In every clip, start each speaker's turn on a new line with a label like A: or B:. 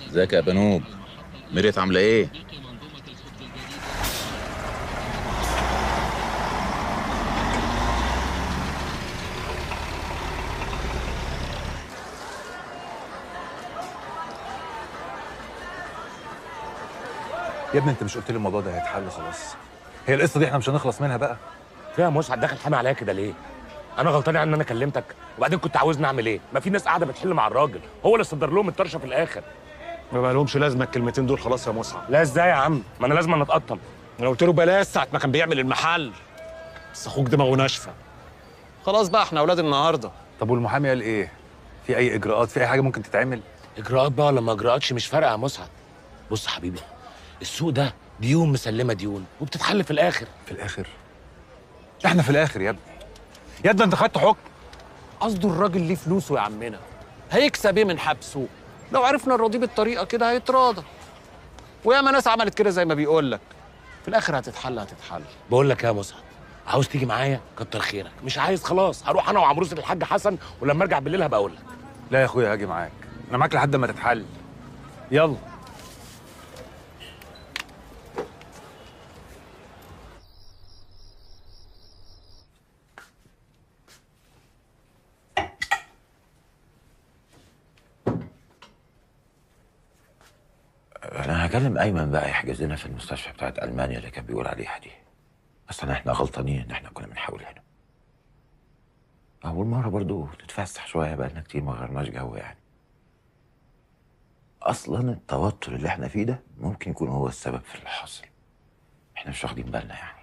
A: ازيك يا بنوب؟ مريت عامله ايه؟
B: يا ابني انت مش قلت لي الموضوع ده هيتحل خلاص؟ هي القصه دي احنا مش هنخلص منها بقى؟
C: فيها مسعد داخل حامي عليا كده ليه؟ انا غلطان يعني ان انا كلمتك؟ وبعدين كنت عاوزني اعمل ايه؟ ما في ناس قاعده بتحل مع الراجل، هو اللي صدر لهم الطرشه في الاخر.
D: ما بقالهمش لازمه الكلمتين دول خلاص يا مسعد.
C: لا ازاي يا عم؟ ما انا لازم نتقطم.
D: انا قلت له بلاش ساعه ما كان بيعمل المحل، بس اخوك دماغه ناشفه. خلاص بقى احنا اولاد النهارده.
B: طب والمحامي قال ايه؟ في اي اجراءات؟ في اي حاجه ممكن تتعمل؟
C: اجراءات بقى ولا ما اجراءاتش مش فارقه يا مسعد. بص يا حبيبي، السوق ده ديون مسلمه ديون وبتتحل في الاخر.
B: في الاخر؟ احنا في الاخر يا ابني. يا ابني انت خدت حكم.
D: قصده الراجل ليه فلوسه يا عمنا، هيكسب ايه من حبسه؟ لو عرفنا نراضيه بالطريقه كده هيتراضى. وياما ناس عملت كده زي ما بيقول لك. في الاخر هتتحل.
C: بقول لك يا مسعد، عاوز تيجي معايا كتر خيرك، مش عايز خلاص هروح انا وعمروس الحاج حسن، ولما ارجع بالليل هبقى اقول لك.
B: لا يا اخويا هاجي معاك، انا معاك لحد ما تتحل. يلا.
E: انا هكلم ايمن بقى يحجز لنا في المستشفى بتاعت المانيا اللي كان بيقول عليها دي. اصلا احنا غلطانين ان احنا كنا بنحاول هنا. اول مره برضو نتفسح شويه، بقالنا كتير ما غيرناش جو يعني. اصلا التوتر اللي احنا فيه ده ممكن يكون هو السبب في اللي حصل، احنا مش واخدين بالنا يعني.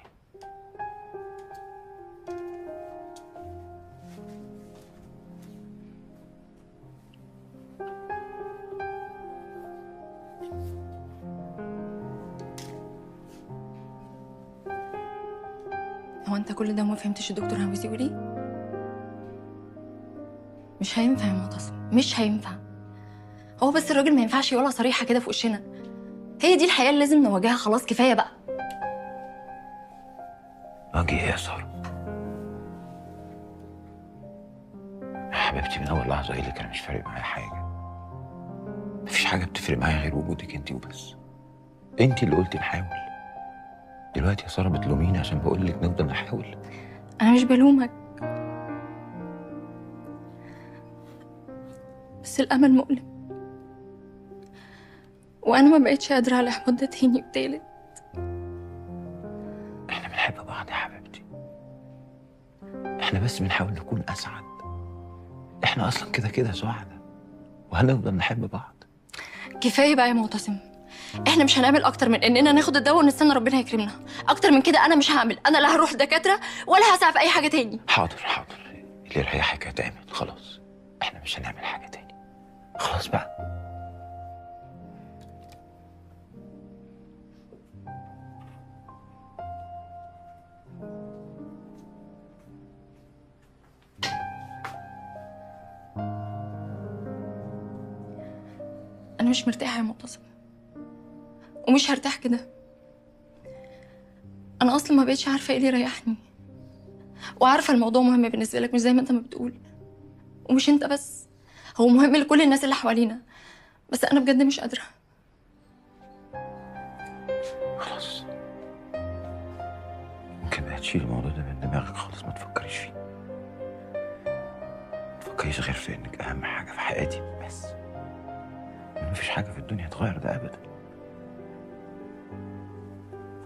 F: هو انت كل ده ما فهمتش الدكتور عاوز يقول ايه؟ مش هينفع يا معتصم، مش هينفع. هو بس الراجل ما ينفعش يقولها صريحه كده في وشنا. هي دي الحقيقه اللي لازم نواجهها، خلاص كفايه بقى.
E: واجي ايه يا ساره؟ حبيبتي من اول لحظه قايل لك انا مش فارق معايا حاجه. مفيش حاجه بتفرق معايا غير وجودك انت وبس. انت اللي قلتي نحاول. دلوقتي يا ساره بتلوميني عشان بقول لك نفضل نحاول؟
F: انا مش بلومك، بس الامل مؤلم، وانا ما بقتش قادره على الاحباط ده تاني وتالت.
E: احنا بنحب بعض يا حبيبتي، احنا بس بنحاول نكون اسعد. احنا اصلا كده كده سعداء وهنفضل نحب بعض.
F: كفايه بقى يا معتصم، احنا مش هنعمل اكتر من اننا ناخد الدواء ونستنى ربنا يكرمنا. اكتر من كده انا مش هعمل، انا لا هروح دكاتره ولا هسعى في اي حاجه تاني.
E: حاضر اللي يريحك هتعمل. خلاص احنا مش هنعمل حاجه تاني، خلاص بقى.
F: انا مش مرتاحه يا معتصم، ومش هرتاح كده. انا اصلا ما بقتش عارفه ايه اللي يريحني، وعارفه الموضوع مهم بالنسبه لك مش زي ما انت ما بتقول، ومش انت بس، هو مهم لكل الناس اللي حوالينا، بس انا بجد مش قادره.
E: خلاص ممكن بقى تشيل الموضوع ده من دماغك خالص، ما تفكريش فيه. ما تفكريش غير في انك اهم حاجه في حياتي بس. مفيش حاجه في الدنيا تغير ده ابدا.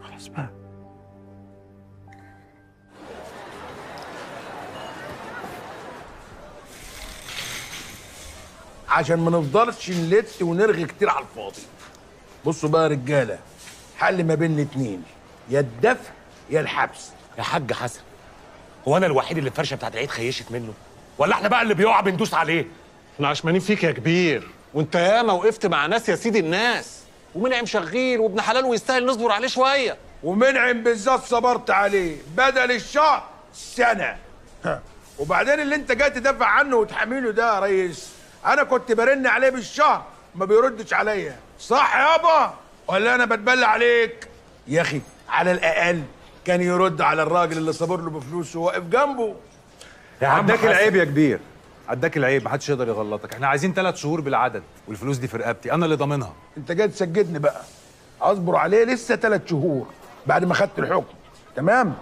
E: خلاص بقى.
G: عشان ما نفضلش نلت ونرغي كتير على الفاضي. بصوا بقى يا رجاله، حل ما بين الاتنين، يا الدفع يا الحبس.
C: يا حاج حسن، هو انا الوحيد اللي الفرشه بتاعت العيد خيشت منه؟ ولا احنا بقى اللي بيقع بندوس عليه؟
D: احنا عشمانين فيك يا كبير، وانت ياما وقفت مع ناس يا سيدي الناس، ومنعم شغيل وابن حلال ويستاهل نصبر عليه شويه.
G: ومنعم بالذات صبرت عليه بدل الشهر سنه. وبعدين اللي انت جاي تدافع عنه وتحامله ده يا ريس، انا كنت برن عليه بالشهر ما بيردش عليا، صح يابا ولا انا بتبلى عليك؟ يا اخي على الاقل كان يرد على الراجل اللي صابر له بفلوسه وواقف جنبه.
B: عندك العيب يا كبير. عداك العيب، محدش يقدر يغلطك. احنا عايزين 3 شهور بالعدد، والفلوس دي في رقبتي، انا اللي ضامنها.
G: انت جاي تسجدني بقى. اصبر عليه لسه 3 شهور بعد ما خدت الحكم، تمام؟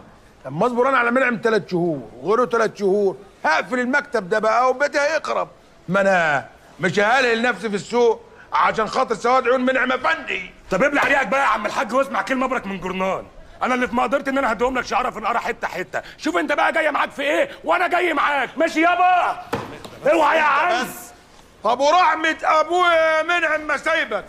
G: لما اصبر انا على منعم 3 شهور وغيره 3 شهور هقفل المكتب ده بقى وبيتي هيخرب. ما انا مش ههلهل نفسي في السوق عشان خاطر سواد عيون منعم افندي.
C: طب ابلع عليك بقى يا عم الحاج واسمع كلمه ابرك من جرنان. انا اللي في مقدرتي ان انا هديهم لك شعره في القرا حته حته. شوف انت بقى جايه معاك في ايه وانا جاي معاك. ماشي يابا؟ اوعى يا عم.
G: طب ورحمة ابويا منعم ما سايبك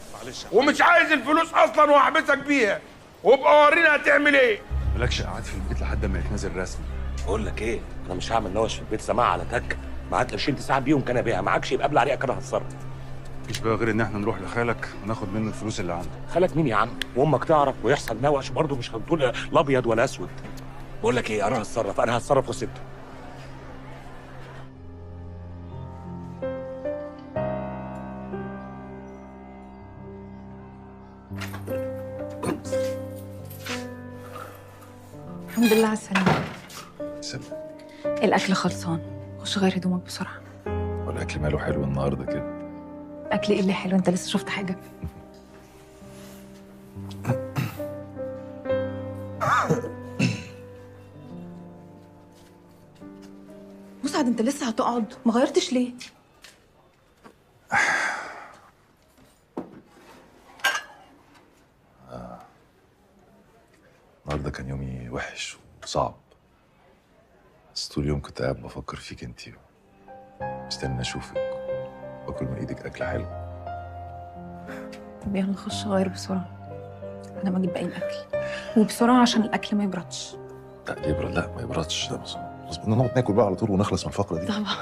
G: ومش عايز الفلوس اصلا وهحبسك بيها، وابقى ورينا هتعمل ايه.
B: مالكش قاعد في البيت لحد ما يتنزل رسمي.
C: بقول لك ايه، انا مش هعمل نوش في البيت سماعه على تك. معاك قرشين تساعد بيهم كان بيها، معاكش يبقى ابلع عليك انا هتصرف.
B: مفيش بقى غير ان احنا نروح لخالك وناخد منه الفلوس اللي عنده.
C: خالك مين يا عم؟ وامك تعرف ويحصل نوش برضه مش هتقول لا ابيض ولا اسود. بقول لك ايه، انا هتصرف وسبته.
H: الحمد لله على السلامة.
E: سلام.
H: الأكل خلصان، خش غير هدومك بسرعة.
E: والاكل ماله حلو النهارده كده؟
H: أكل إيه اللي حلو؟ أنت لسه شفت حاجة؟ مسعد أنت لسه هتقعد؟ ما غيرتش ليه؟
E: النهارده كان يومي وحش وصعب، بس طول اليوم كنت قاعد بفكر فيك انتي، مستني اشوفك واكل من ايدك اكل حلو.
H: طب يلا نخش غير بسرعة، أنا ما أجيب باقي الأكل، وبسرعة عشان الأكل ما يبردش.
E: لا يبرد، لا ما يبردش، ده بس بدنا نقعد ناكل بقى على طول ونخلص من الفقرة دي.
H: طبعا.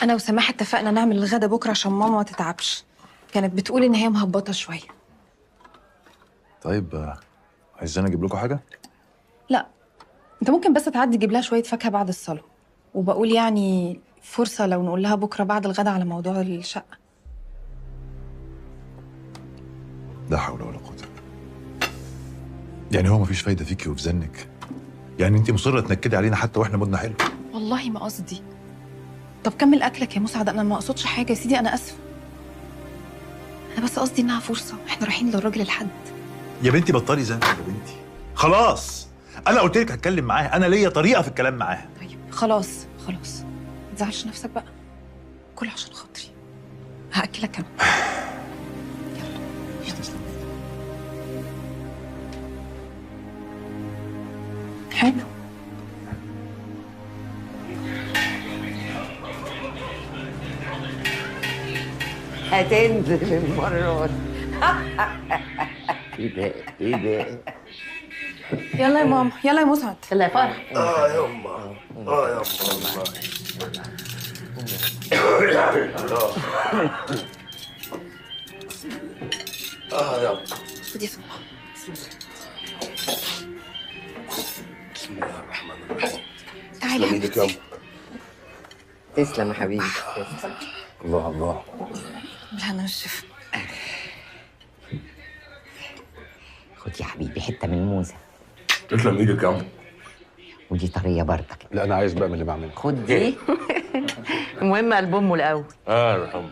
H: أنا وسماح اتفقنا نعمل الغدا بكرة عشان ماما ما تتعبش. كانت بتقول إن هي مهبطة شوية.
E: طيب عايزين اجيب لكم حاجة؟
H: لا، أنت ممكن بس تعدي تجيب لها شوية فاكهة بعد الصلاة. وبقول يعني فرصة لو نقول لها بكرة بعد الغدا على موضوع الشقة.
E: لا حول ولا قوة. يعني هو مفيش فايدة فيكي وفي زنك؟ يعني انت مصرة تنكدي علينا حتى واحنا مودنا حلو؟
H: والله ما قصدي. طب كمل أكلك يا مسعد، أنا ما أقصدش حاجة يا سيدي، أنا آسفة. أنا بس قصدي إنها فرصة، إحنا رايحين للراجل الحد.
E: يا بنتي بطلي زنك يا بنتي، خلاص. انا قلت لك هتكلم معاها، انا ليا طريقة في الكلام معاها.
H: طيب خلاص خلاص، ما تزعلش نفسك بقى، كل عشان خاطري. هأكلك أنا. حلو.
I: هتنزل المرة دي. ايه ده؟
H: يلا يا ماما، يلا يا مسعد.
I: يلا يا فرح.
G: يا يما يا
H: خدي صباح.
C: بسم الله الرحمن الرحيم.
H: تعالي يا
C: ايدك يا
H: حبيبتي.
I: تسلم يا حبيبي.
C: الله الله.
H: بالهنا والشفا.
I: خد يا حبيبي حتة من الموزة.
C: تسلم ايدك يا عم.
I: ودي طرية برضك.
B: لا انا عايز بقى من اللي بعمله.
I: خد دي. المهم قلب امه الاول.
C: ارحم.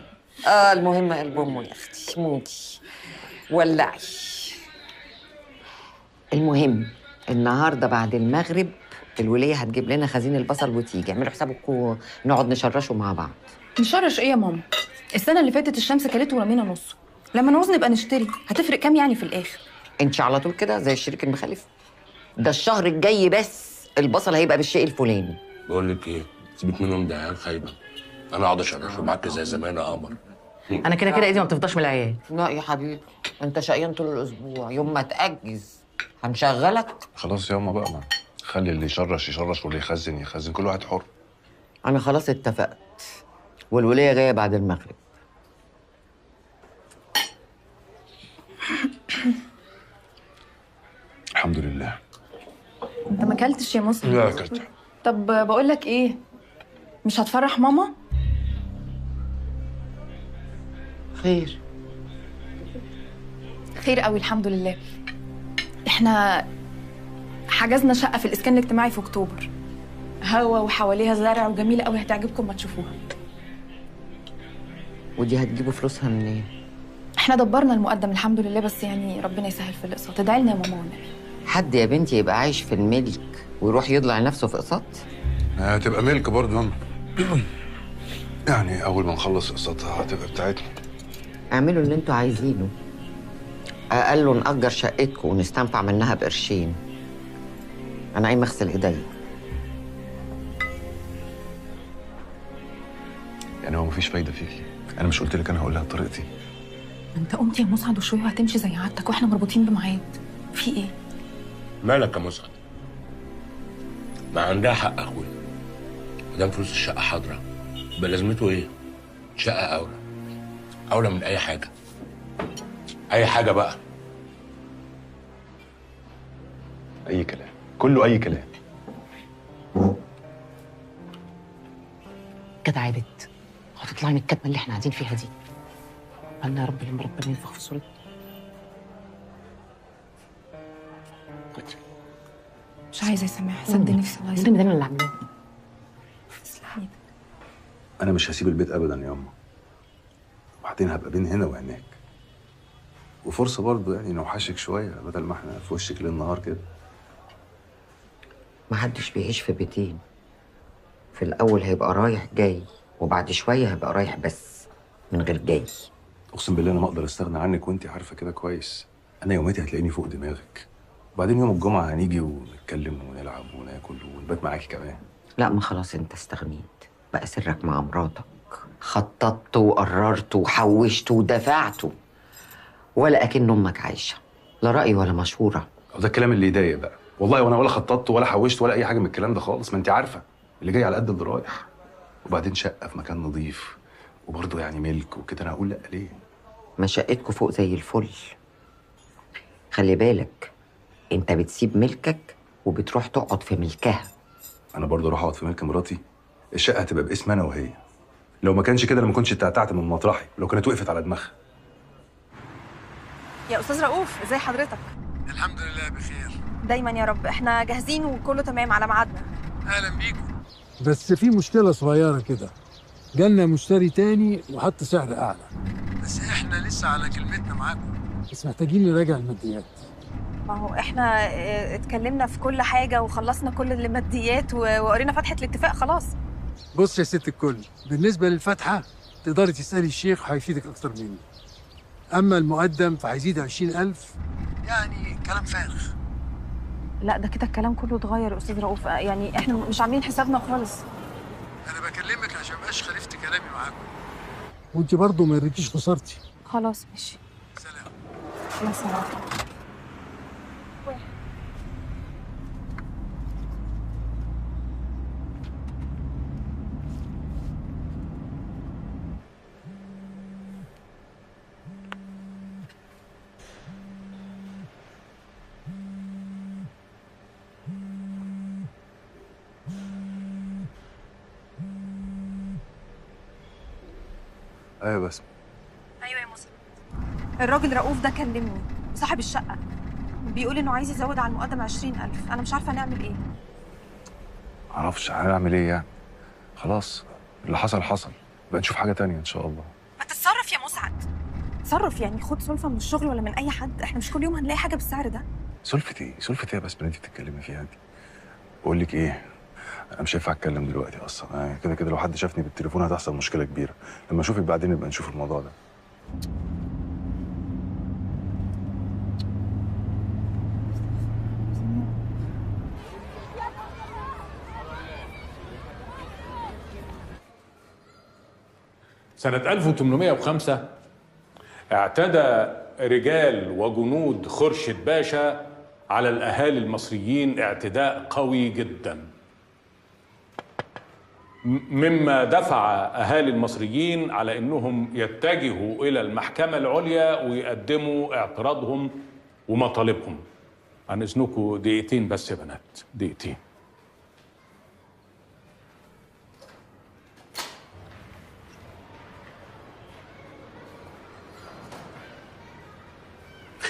I: المهم قلب امه يا اختي، موتي ولعي. المهم النهارده بعد المغرب الولية هتجيب لنا خزين البصل وتيجي. اعملوا حسابكم نقعد نشرشه مع بعض.
H: نشرش ايه يا ماما؟ السنة اللي فاتت الشمس كلته ورمينا نصه. لما نعوز نبقى نشتري، هتفرق كام يعني في الآخر؟
I: انت على طول كده زي الشريك المخالف. ده الشهر الجاي بس البصل هيبقى بالشيء الفلاني.
C: بقول لك ايه، سيبك منهم، ده عيال خايبه. انا اقعد اشرشه معاك زي زمان يا قمر.
I: انا كده كده ايدي ما بتفضاش من العيال. لا يا حبيبي، انت شقيان طول الاسبوع، يوم ما تأجز هنشغلك.
E: خلاص يا ماما بقى، ما خلي اللي يشرش يشرش واللي يخزن يخزن، كل واحد حر.
I: انا خلاص اتفقت، والولية جايه بعد المغرب.
E: الحمد لله.
H: انت ما اكلتش يا مسعد؟
E: لا اكلت.
H: طب بقول لك ايه، مش هتفرح ماما؟
I: خير.
H: خير قوي الحمد لله. احنا حجزنا شقة في الإسكان الاجتماعي في أكتوبر. هوا وحواليها زرع وجميلة قوي، هتعجبكم ما تشوفوها.
I: ودي هتجيبوا فلوسها منين؟
H: احنا دبرنا المقدم الحمد لله، بس يعني ربنا يسهل في الأقساط. ادعي لنا يا ماما والنبي.
I: حد يا بنتي يبقى عايش في الملك ويروح يضلع نفسه في اقساط؟
J: هتبقى ملك برضه يا ماما. يعني أول ما نخلص قسطها هتبقى بتاعتنا.
I: اعملوا اللي انتوا عايزينه. اقل نأجر شقتكم ونستنفع منها بقرشين. انا قايمه اغسل ايديا.
B: يعني هو مفيش فايده فيكي؟ انا مش قلت لك انا هقول لها طريقتي؟
H: انت قمت يا مسعد وشويه وهتمشي زي عادتك، واحنا مربوطين بميعاد. في ايه؟
C: مالك يا مسعد؟ ما عندها حق اخويا. مادام فلوس الشقه حاضره يبقى لازمته ايه؟ شقه اولى. اولى من اي حاجه. اي حاجه بقى.
B: اي كلام، كله اي كلام.
K: جدع يا بت، هتطلعي من الكتمه اللي احنا قاعدين فيها دي. قالنا يا رب لما ربنا ينفخ في صورتنا.
H: مش عايزه يا سماح، صدقني نفسي الله
K: يسلمك.
H: يسلمك.
K: ده اللي عاملاه.
H: تسلمي.
B: انا مش هسيب البيت ابدا يا ياما. وبعدين هبقى بين هنا وهناك. وفرصه برضه يعني نوحشك شويه بدل ما احنا في وشك ليل نهار كده.
I: محدش بيعيش في بيتين. في الاول هيبقى رايح جاي، وبعد شويه هيبقى رايح بس من غير جاي.
B: اقسم بالله انا ما اقدر استغنى عنك وانت عارفه كده كويس. انا يوماتي هتلاقيني فوق دماغك. وبعدين يوم الجمعه هنيجي ونتكلم ونلعب وناكل ونبات معاكي كمان.
I: لا، ما خلاص انت استغنيت. بقى سرك مع مراتك. خططت وقررت وحوشت ودفعت، ولا اكن امك عايشه. لا راي ولا مشوره.
B: ده الكلام اللي يضايق بقى والله. وانا ولا خططت ولا حوشت ولا اي حاجه من الكلام ده خالص. ما انت عارفه اللي جاي على قد اللي رايح. وبعدين شقه في مكان نظيف وبرضه يعني ملك وكده، انا هقول لا ليه؟
I: ما شقتكوا فوق زي الفل. خلي بالك، انت بتسيب ملكك وبتروح تقعد في ملكها.
B: انا برضه اروح اقعد في ملك مراتي؟ الشقه هتبقى باسم انا وهي. لو ما كانش كده انا ما كنتش اتعتعت من مطرحي، لو كانت وقفت على دماغها.
L: يا استاذ رؤوف، ازي حضرتك؟
G: الحمد لله بخير.
L: دايما يا رب. احنا جاهزين وكله تمام على ميعادنا.
G: اهلا بيكم.
M: بس في مشكلة صغيرة كده. جالنا مشتري تاني وحط سعر أعلى.
G: بس احنا لسه على كلمتنا معاكم.
M: بس محتاجين نراجع الماديات.
L: ما هو احنا اتكلمنا في كل حاجه وخلصنا كل الماديات وقرينا فتحه الاتفاق خلاص.
M: بص يا ست الكل، بالنسبة للفاتحة تقدري تسألي الشيخ هيفيدك أكتر مني. أما المقدم فهيزيد 20,000.
G: يعني كلام فارغ.
L: لا ده كده الكلام كله اتغير يا استاذ رؤوف. يعني احنا مش عاملين حسابنا خالص.
G: انا بكلمك عشان مبقاش خالفت كلامي معاكم.
M: وأنت برضه ما يريكيش خسارتي.
L: خلاص ماشي.
G: سلام.
L: يا سلام.
B: ايوه بس.
L: ايوه يا مسلم. الراجل رؤوف ده كلمني، صاحب الشقه، بيقول انه عايز يزود على المقدم 20,000. انا مش عارفه نعمل ايه.
B: معرفش هنعمل ايه يعني. خلاص اللي حصل حصل، بقى نشوف حاجه تانية ان شاء الله.
L: ما تتصرف يا مسعد. تصرف يعني، خد سلفه من الشغل ولا من اي حد. احنا مش كل يوم هنلاقي حاجه بالسعر ده.
B: سلفة ايه؟ سلفة ايه بس اللي انت بتتكلمي فيها دي؟ بقول لك ايه، انا مش هينفع اتكلم دلوقتي اصلا. أنا كده كده لو حد شافني بالتليفون هتحصل مشكله كبيره. لما اشوفك بعدين نبقى نشوف الموضوع ده.
N: سنة 1805 اعتدى رجال وجنود خورشيد باشا على الأهالي المصريين اعتداء قوي جدا، مما دفع أهالي المصريين على أنهم يتجهوا إلى المحكمة العليا ويقدموا اعتراضهم ومطالبهم. عن إذنكم دقيقتين بس يا بنات، دقيقتين.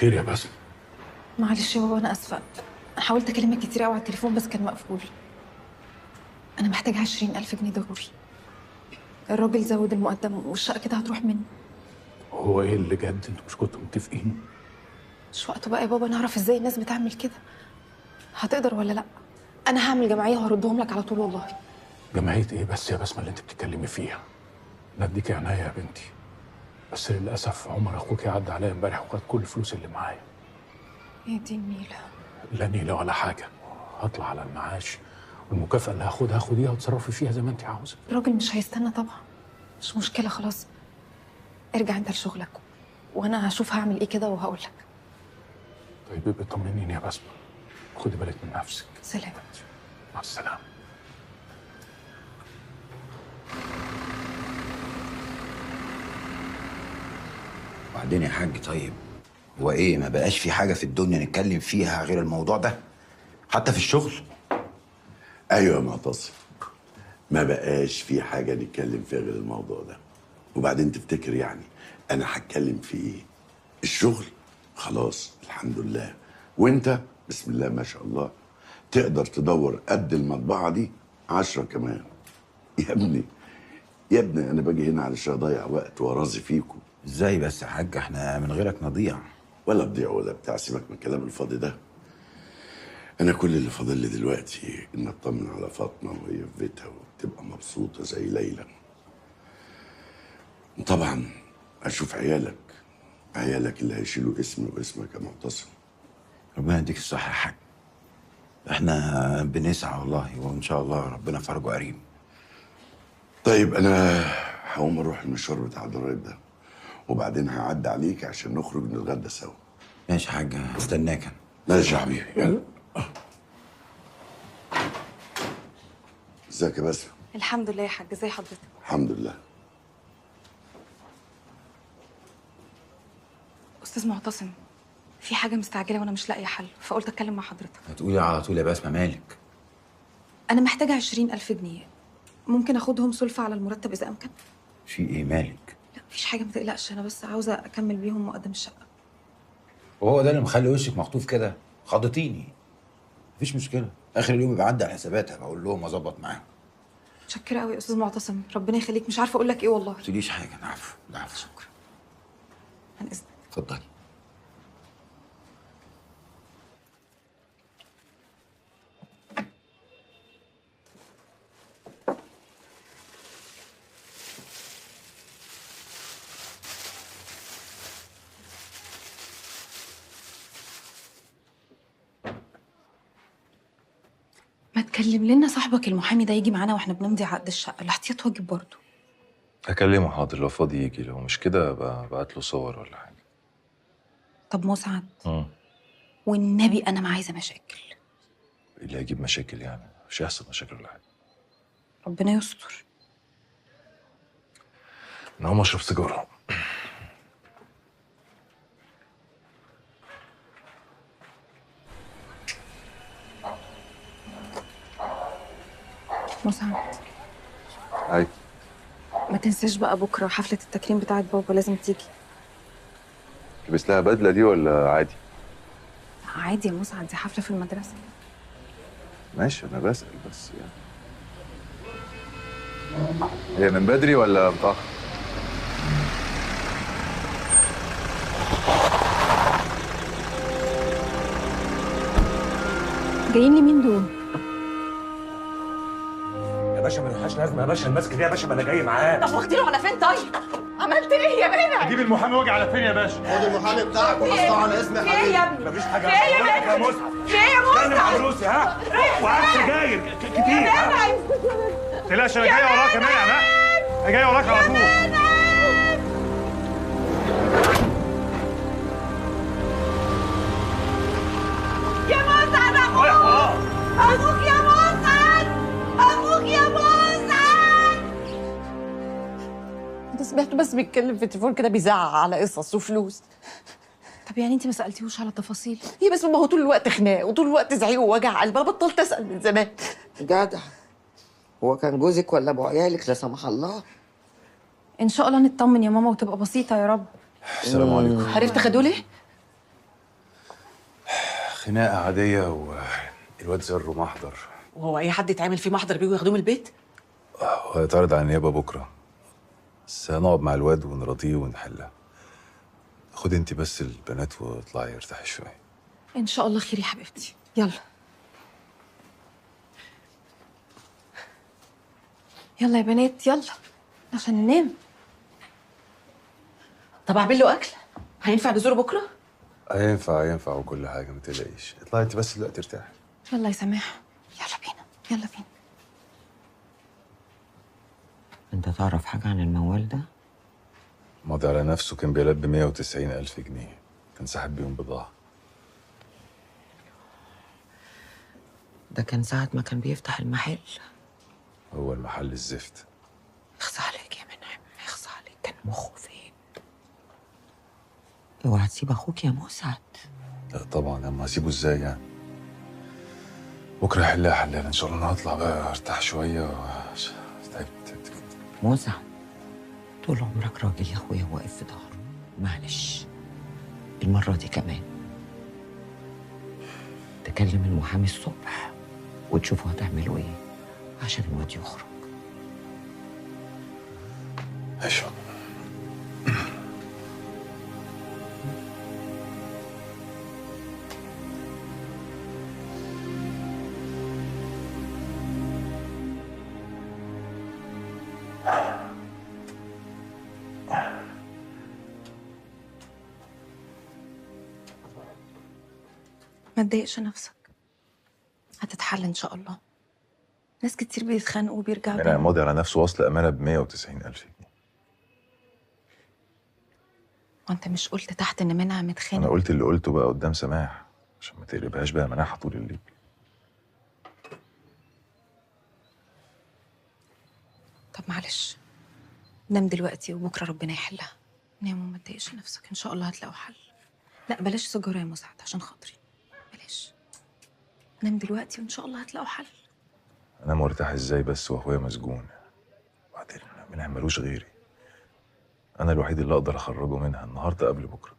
C: خير يا باسم؟
H: معلش يا بابا انا اسفه. انا حاولت اكلمك كتير قوي على التليفون بس كان مقفول. انا محتاجه 20,000 جنيه ضروري. الراجل زود المقدم والشقه كده هتروح مني.
N: هو ايه اللي جد؟ انتوا مش كنتوا متفقين؟
H: مش وقته بقى يا بابا نعرف ازاي الناس بتعمل كده. هتقدر ولا لا؟ انا هعمل جمعيه وهردهم لك على طول والله.
N: جمعية ايه بس يا بسمة اللي انت بتتكلمي فيها؟ انا اديكي عناية يا بنتي، بس للاسف عمر اخوكي عدى عليا امبارح وخد كل الفلوس اللي معايا.
H: ايه دي النيله؟
N: لا نيلة ولا حاجة، هطلع على المعاش والمكافأة اللي هاخدها هاخديها وتصرفي فيها زي ما انت عاوزة.
H: الراجل مش هيستنى طبعا. مش مشكله خلاص. ارجع انت لشغلك وانا هشوف هعمل ايه كده وهقول لك.
N: طيب ابقي طمنيني يا بسمة، خدي بالك من نفسك.
H: سلام.
N: مع السلامة.
E: وبعدين يا حاج طيب، هو ايه ما بقاش في حاجه في الدنيا نتكلم فيها غير الموضوع ده؟ حتى في الشغل؟
O: ايوه يا معتصم، ما بقاش في حاجه نتكلم فيها غير الموضوع ده. وبعدين تفتكر يعني انا هتكلم في ايه؟ الشغل خلاص الحمد لله، وانت بسم الله ما شاء الله تقدر تدور قد المطبعه دي 10 كمان. يا ابني يا ابني انا باجي هنا علشان اضيع وقت وارازي فيكم.
E: ازاي بس يا حاج؟ احنا من غيرك نضيع.
O: ولا تضيع ولا بتاع، سيبك من الكلام الفاضي ده. انا كل اللي فاضل لي دلوقتي ان اطمن على فاطمه وهي في بيتها وتبقى مبسوطه زي ليلى. وطبعا اشوف عيالك اللي هيشيلوا اسمي واسمك يا معتصم.
E: ربنا يديك الصحه يا حاج. احنا بنسعى والله، وان شاء الله ربنا فرجه قريب.
O: طيب انا هقوم اروح المشوار بتاع الضرايب ده، وبعدين هعدي عليك عشان نخرج نتغدى سوا.
E: ماشي يا حاج، استناك انا.
O: ماشي يا حبيبي، يلا. ازيك يا باسم؟
L: الحمد لله يا حاج، ازي حضرتك؟
O: الحمد لله.
L: استاذ معتصم، في حاجه مستعجله وانا مش لاقيه حل، فقلت اتكلم مع حضرتك.
E: هتقولي على طول يا بسمه، مالك؟
L: انا محتاجه 20,000 جنيه، ممكن اخدهم سلفه على المرتب اذا امكن؟
E: في ايه مالك؟
L: لا مفيش حاجه، ما تقلقش، انا بس عاوزه اكمل بيهم مقدم الشقه.
E: وهو ده اللي مخلي وشك مخطوف كده؟ خضتيني. مفيش مشكله، اخر اليوم يبقى عدى على حساباتها بقول لهم واظبط معاهم.
L: متشكره قوي يا استاذ معتصم، ربنا يخليك، مش عارفه اقول لك ايه والله.
E: ما تقوليش حاجه، العفو العفو.
L: شكرا. عن اذنك.
E: اتفضلي.
L: ما تكلم لنا صاحبك المحامي ده يجي معانا واحنا بنمضي عقد الشقه، الاحتياط واجب برضه.
B: هكلمه حاضر، لو فاضي يجي، لو مش كده بعت له صور ولا حاجه.
L: طب مسعد، والنبي انا ما عايزه مشاكل.
B: اللي هيجيب مشاكل يعني؟ مش هيحصل مشاكل ولا حاجه.
L: ربنا يستر.
B: انا هقوم اشرب سيجاره.
L: مسعد،
B: ايوه.
L: ما تنساش بقى بكره حفله التكريم بتاعت بابا، لازم تيجي.
B: لبس لها بدله دي ولا عادي؟
L: عادي يا مسعد، دي حفله في المدرسه.
B: ماشي، انا بسأل بس يعني. هي من بدري ولا متأخر؟
L: جايين لي مين دول؟
C: يا باشا ملهاش لازمه يا باشا، الماسك دي يا باشا، ما انا جاي معاه.
K: طب واخدينه على فين طيب؟ عملت ايه يا بنت؟
C: اجيب المحامي واجي على فين يا باشا؟
P: خد المحامي بتاعك وحطه على اسمي يا
K: في ايه
P: حبيبي.
K: يا ابني؟
C: مفيش حاجه.
K: في ايه يا بنت؟
C: يا مسعد،
K: في ايه يا مسعد؟
C: استنى مع فلوسي ها؟ وعاد سجاير كتير ها؟ ما تقلقش، انا جاي وراك يا مان ها؟ انا جاي وراك على طول.
K: يا مسعد اخوك! اخوك يا مسعد! اخوك يا مسعد!
Q: انت سمعته بس بيتكلم في التليفون كده بيزعق على قصص وفلوس.
L: طب يعني انت ما سالتيهوش على تفاصيل؟
Q: هي بس ما هو طول الوقت خناق وطول الوقت زعيق ووجع قلب، انا بطلت اسال من زمان.
I: جدع. هو كان جوزك ولا ابو عيالك لا سمح الله؟
L: ان شاء الله نطمن يا ماما وتبقى بسيطه يا رب.
B: السلام عليكم.
Q: عرفت خدوا ليه؟
B: خناقه عاديه والواد زره محضر.
K: وهو اي حد يتعمل فيه محضر بيجوا ياخدوه من البيت؟
B: وهيتعرض على النيابه بكره، بس هنقعد مع الواد ونراضيه ونحلها. خدي انت بس البنات واطلعي ارتاحي شويه.
H: ان شاء الله خير يا حبيبتي. يلا يلا يا بنات يلا عشان ننام.
K: طب اعمل له اكل؟ هينفع نزوره بكره؟
B: هينفع وكل حاجه، ما تقلقيش. اطلعي انت بس دلوقتي ارتاحي.
H: يلا يا سماح يلا بينا يلا بينا.
I: انت تعرف حاجة عن الموال ده؟
B: ماضي على نفسه كان بيلبي 190,000 جنيه، كان ساحب بيهم بضاعة.
I: ده كان ساعة ما كان بيفتح المحل.
B: هو المحل الزفت.
I: اخصى عليك يا منعم، اخصى عليك، كان مخه فين؟ اوعى تسيب اخوك يا مسعد.
B: لا طبعا، اما هسيبه ازاي يعني؟ بكره يحلها حلال ان شاء الله. انا هطلع بقى ارتاح شويه تعبت كده.
I: مسعد طول عمرك راجل يا اخويا واقف في ظهره، معلش المرة دي كمان تكلم المحامي الصبح وتشوفوا هتعملوا ايه عشان الواد يخرج.
B: ماشي.
H: ما تضايقش نفسك، هتتحل ان شاء الله. ناس كتير بيتخانقوا وبيرجعوا
B: انا ماضي على نفسه وصل امانه ب 190,000 جنيه.
H: وانت مش قلت تحت ان منى متخانق؟
B: انا قلت اللي قلته بقى قدام سماح عشان ما تقلبهاش بقى مناحه طول الليل.
H: طب معلش نام دلوقتي وبكره ربنا يحلها. نام وما تضايقش نفسك، ان شاء الله هتلاقوا حل. لا بلاش سجارة يا مسعد عشان خاطري، بلاش. نام دلوقتي وان شاء الله هتلاقوا حل.
B: انا مرتاح ازاي بس واخويا مسجون؟ وبعدين ما نعملوش غيري. انا الوحيد اللي اقدر اخرجه منها النهارده قبل بكره.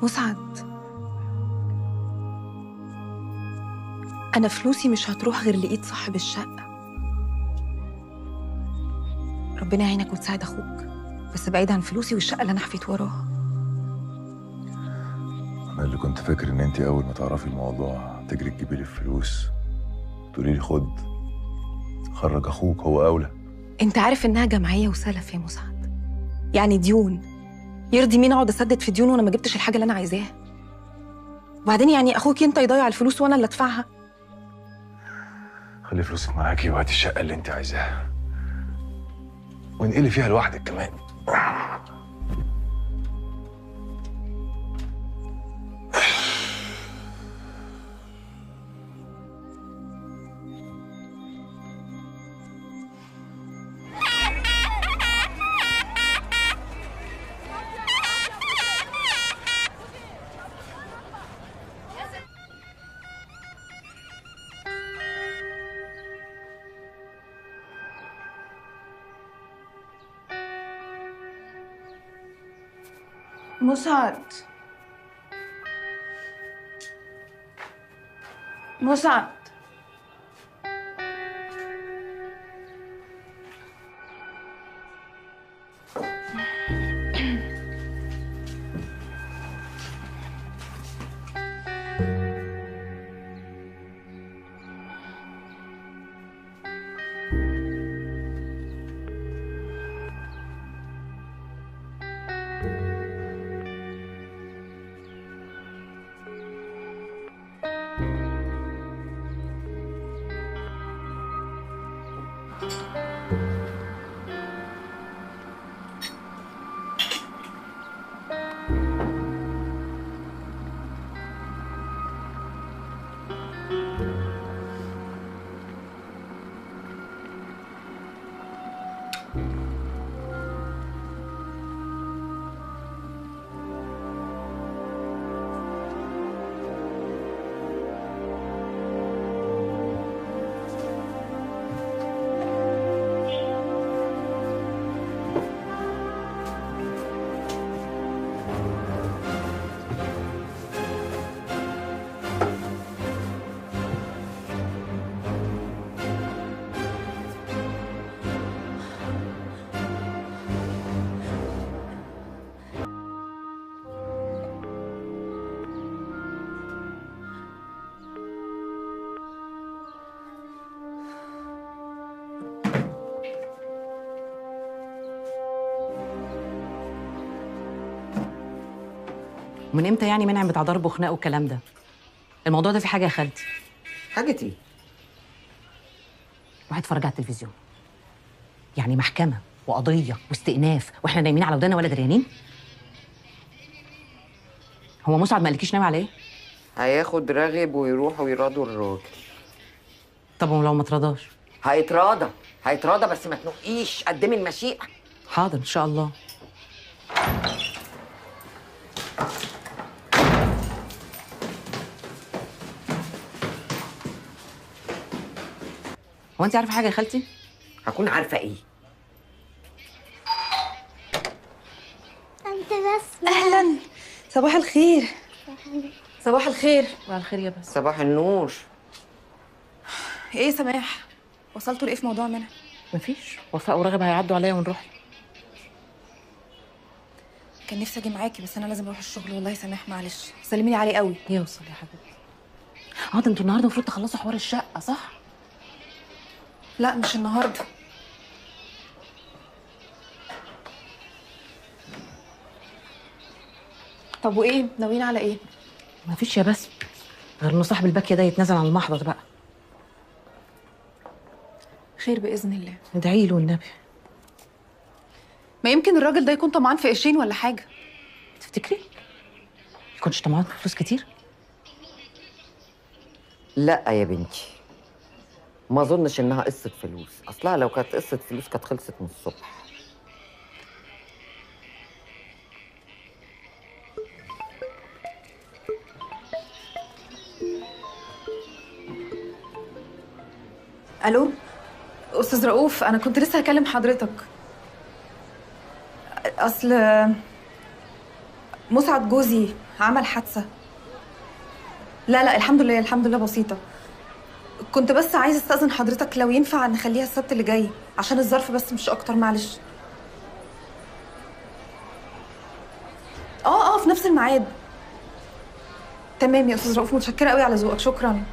H: مسعد انا فلوسي مش هتروح غير لايد صاحب الشقه. ربنا يعينك وتساعد اخوك، بس بعيد عن فلوسي والشقه اللي انا حفيت وراها.
B: انا اللي كنت فاكر ان انت اول ما تعرفي الموضوع تجري تجيبي لي الفلوس تقولي لي خد خرج اخوك، هو اولى.
H: انت عارف انها جمعيه وسلف يا مسعد، يعني ديون. يرضي مين اقعد اسدد في ديون وانا ما جبتش الحاجه اللي انا عايزاها؟ وبعدين يعني اخوك انت يضيع الفلوس وانا اللي ادفعها؟
B: خلي فلوسك معاكي وهاتي الشقه اللي انت عايزاها وانقلي فيها لوحدك كمان.
H: مسعد مسعد
K: ومن امتى يعني منعم بتاع ضرب وخناق والكلام ده؟ الموضوع ده في حاجه يا خالتي.
I: حاجة ايه؟
K: واحد اتفرج على التلفزيون، يعني محكمه وقضيه واستئناف واحنا نايمين على ودانا ولا دريانين؟ هو مسعد ما قالكيش ناوي على ايه؟
I: هياخد راغب ويروحوا يرادوا الراجل.
K: طب ولو ما اترضاش؟
I: هيتراضى بس ما تنقيش، قدمي المشيئة.
K: حاضر ان شاء الله. هو انت عارفه حاجه يا خالتي؟
I: هكون عارفة ايه؟
L: انت بس اهلا، صباح الخير. صباح الخير.
K: صباح الخير يا بس.
I: صباح النور.
L: ايه يا سماح، وصلتوا لايه في موضوع منى؟
K: مفيش، وفاء ورغب هيعدوا عليا ونروح.
L: كان نفسي اجي معاكي بس انا لازم اروح الشغل والله يا سماح، معلش سلمي لي عليه قوي.
K: يوصل يا حبيبتي. ده انتوا النهارده المفروض تخلصوا حوار الشقه صح؟
L: لا مش النهارده. طب وايه ناويين على ايه؟
K: مفيش يا بس، غير انه صاحب الباكيه ده يتنازل عن المحضر بقى.
L: خير باذن الله.
K: ادعي له النبي.
L: ما يمكن الراجل ده يكون طمعان في قرشين ولا حاجه.
K: تفتكري؟ يكونش طمعان في فلوس كتير؟
I: لا يا بنتي، ما اظنش انها قصة فلوس، اصلها لو كانت قصة فلوس كانت خلصت من الصبح.
L: الو استاذ رؤوف، انا كنت لسه هكلم حضرتك. اصل مسعد جوزي عمل حادثه. لا الحمد لله، الحمد لله بسيطه. كنت بس عايزه استاذن حضرتك لو ينفع نخليها السبت اللي جاي عشان الظرف بس مش اكتر، معلش. في نفس الميعاد. تمام يا استاذ رؤوف، متشكره قوي على ذوقك، شكرا.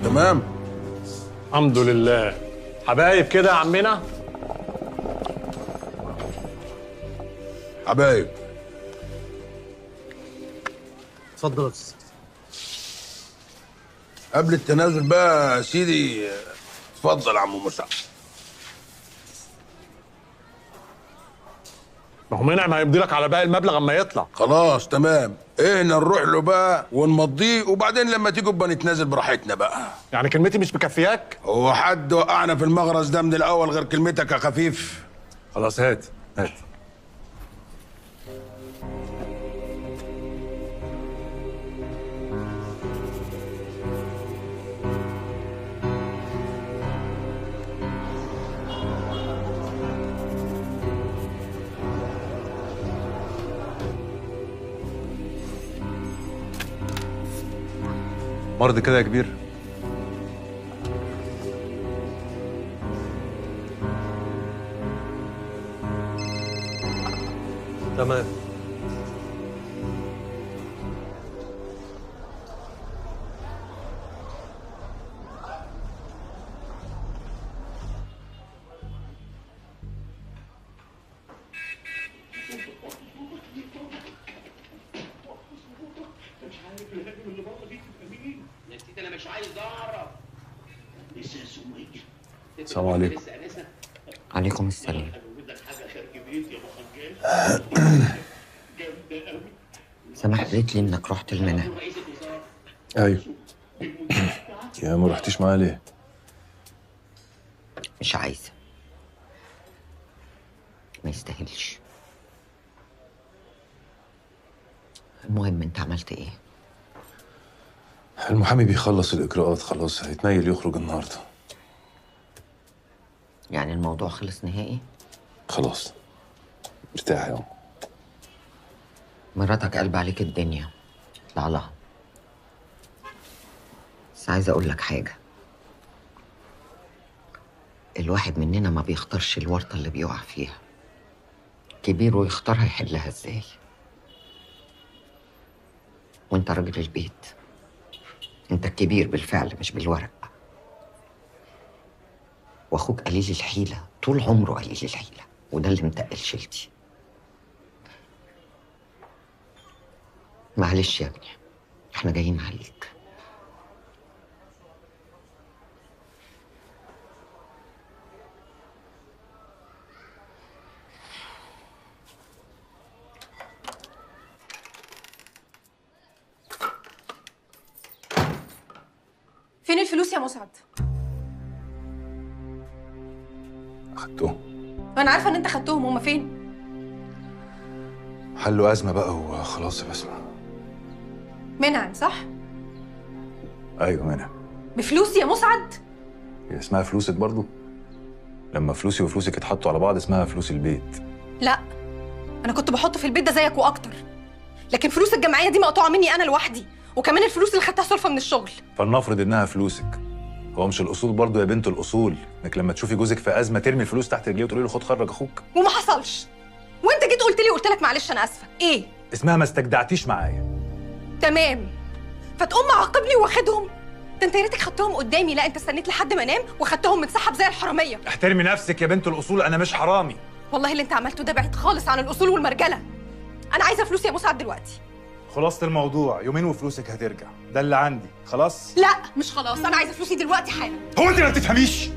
G: تمام.
D: الحمد لله. حبايب كده يا عمنا.
G: حبايب.
D: اتفضل يا استاذ.
G: قبل التنازل بقى يا سيدي، اتفضل يا عم مسعد.
D: ما هو منعم هيمضي لك على باقي المبلغ اما يطلع.
G: خلاص تمام، نروح له بقى ونمضيه، وبعدين لما تيجوا بقى نتنازل براحتنا بقى.
D: يعني كلمتي مش مكفياك؟
G: هو حد وقعنا في المغرز ده من الاول غير كلمتك يا خفيف؟
B: خلاص هات. مرضي كده يا كبير.
R: تمام.
B: السلام عليكم.
I: عليكم السلام. سماح قالت لي انك رحت المنى.
B: ايوه. يا ما رحتيش معايا ليه؟
I: مش عايزه، ما يستاهلش. المهم انت عملت ايه؟
B: المحامي بيخلص الاجراءات خلاص، هيتنيل يخرج النهارده.
I: يعني الموضوع خلص نهائي؟
B: خلاص ارتاح يا
I: مراتك قلب عليك الدنيا، اطلع لها. بس عايزه اقول لك حاجه، الواحد مننا ما بيختارش الورطه اللي بيقع فيها، كبير ويختار هيحلها ازاي. وانت راجل البيت، انت الكبير بالفعل مش بالورق، واخوك قليل الحيله، طول عمره قليل الحيله، وده اللي متقل شيلتي. معلش يا ابني، احنا جايين عليك.
L: فين الفلوس يا مسعد؟
B: اخدتهم.
L: انا عارفه ان انت خدتهم، هما فين؟
B: حلوا ازمه بقى وخلاص يا بسمه.
L: منعم صح؟
B: ايوه منى.
L: بفلوسي يا مسعد؟
B: هي اسمها فلوسك برضو؟ لما فلوسي وفلوسك اتحطوا على بعض اسمها فلوس البيت.
L: لا، انا كنت بحط في البيت ده زيك واكتر، لكن فلوس الجمعيه دي مقطوعه مني انا لوحدي، وكمان الفلوس اللي خدتها سلفه من الشغل.
B: فلنفرض انها فلوسك، هو مش الاصول برضو يا بنت الاصول انك لما تشوفي جوزك في ازمه ترمي الفلوس تحت رجليه وتقولي له خد خرج اخوك؟
L: وما حصلش، وانت جيت قلت لك معلش انا اسفه. ايه
B: اسمها ما استجدعتيش معايا.
L: تمام، فتقوم معاقبني واخدهم؟ ده انت يا ريتك خدتهم قدامي. لا، انت استنيت لحد ما انام وخدتهم متسحب زي الحراميه.
B: احترمي نفسك يا بنت الاصول، انا مش حرامي.
L: والله اللي انت عملته ده بعيد خالص عن الاصول والمرجله. انا عايزه فلوسي يا مسعد دلوقتي.
B: خلاصة الموضوع يومين وفلوسك هترجع، ده اللي عندي. خلاص؟
L: لا مش خلاص، انا عايزه فلوسي دلوقتي حالا.
B: هو انت ما بتفهميش؟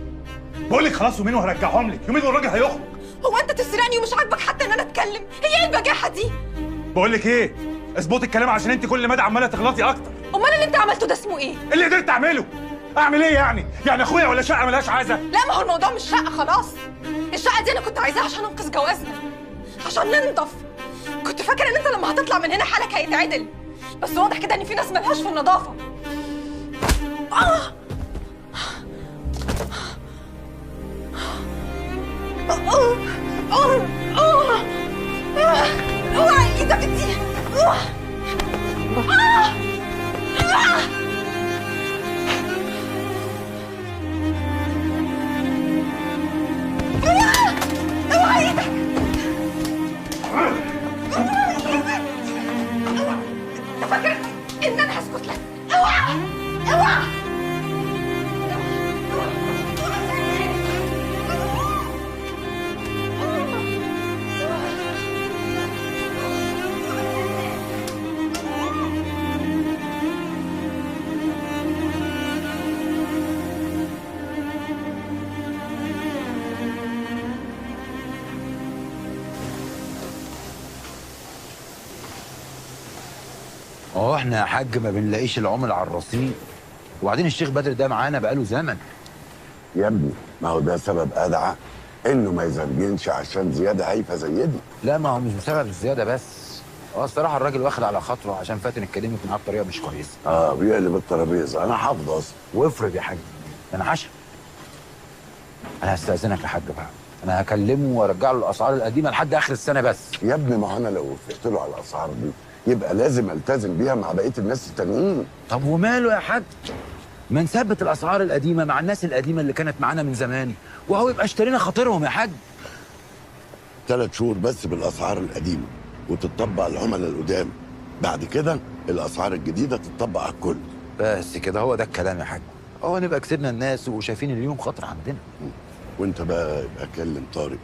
B: بقول لك خلاص يومين وهرجعهم لك، يومين والراجل هيخرج.
L: هو انت تسرقني ومش عاجبك حتى ان انا اتكلم؟ هي ايه البجاحه دي؟
B: بقول لك ايه، اظبطي الكلام عشان انت كل مدى عماله تغلطي اكتر.
L: امال اللي انت عملته ده اسمه ايه؟
B: اللي قدرت اعمله. اعمل ايه يعني؟ يعني اخويا ولا شقه ملهاش عايزه؟
L: لا، ما هو الموضوع مش شقه خلاص. الشقه دي انا كنت عايزاها عشان انقذ جوازنا، عشان ننضف. كنت فاكره ان انت لما هتطلع من هنا حالك هيتعدل، بس واضح كده ان في ناس ملهاش في النظافه. اوعي ايدك دي. اوعي ايدك. انت فاكر ان انا هسكت لك؟ اوعى اوعى.
E: هو احنا يا حاج ما بنلاقيش العمل على الرصيف، وبعدين الشيخ بدر ده معانا بقاله زمن.
O: يا ابني ما هو ده سبب ادعى انه ما يزرجنش عشان زياده هايفه زي دي.
E: لا ما هو مش بسبب الزياده بس، هو الصراحه الراجل واخد على خاطره عشان فاتن اتكلمت معاه بطريقه مش كويسه.
O: بيقلب الترابيزه، انا حافظ اصلا.
E: وافرض يا حاج انا عشان انا هستاذنك يا حاج بقى، انا هكلمه وارجع له الاسعار القديمه لحد اخر السنه بس.
O: يا ابني ما انا لو وافقت له على الاسعار دي يبقى لازم التزم بيها مع بقيه الناس التانيين.
E: طب وماله يا حاج؟ ما نثبت الاسعار القديمه مع الناس القديمه اللي كانت معانا من زمان، وهو يبقى اشترينا خاطرهم يا حاج.
O: 3 شهور بس بالاسعار القديمه وتطبق على العملاء القدام، بعد كده الاسعار الجديده تطبق على الكل.
E: بس كده هو ده الكلام يا حاج، هو نبقى كسبنا الناس وشايفين اليوم خطر عندنا.
O: وانت بقى يبقى كلم طارق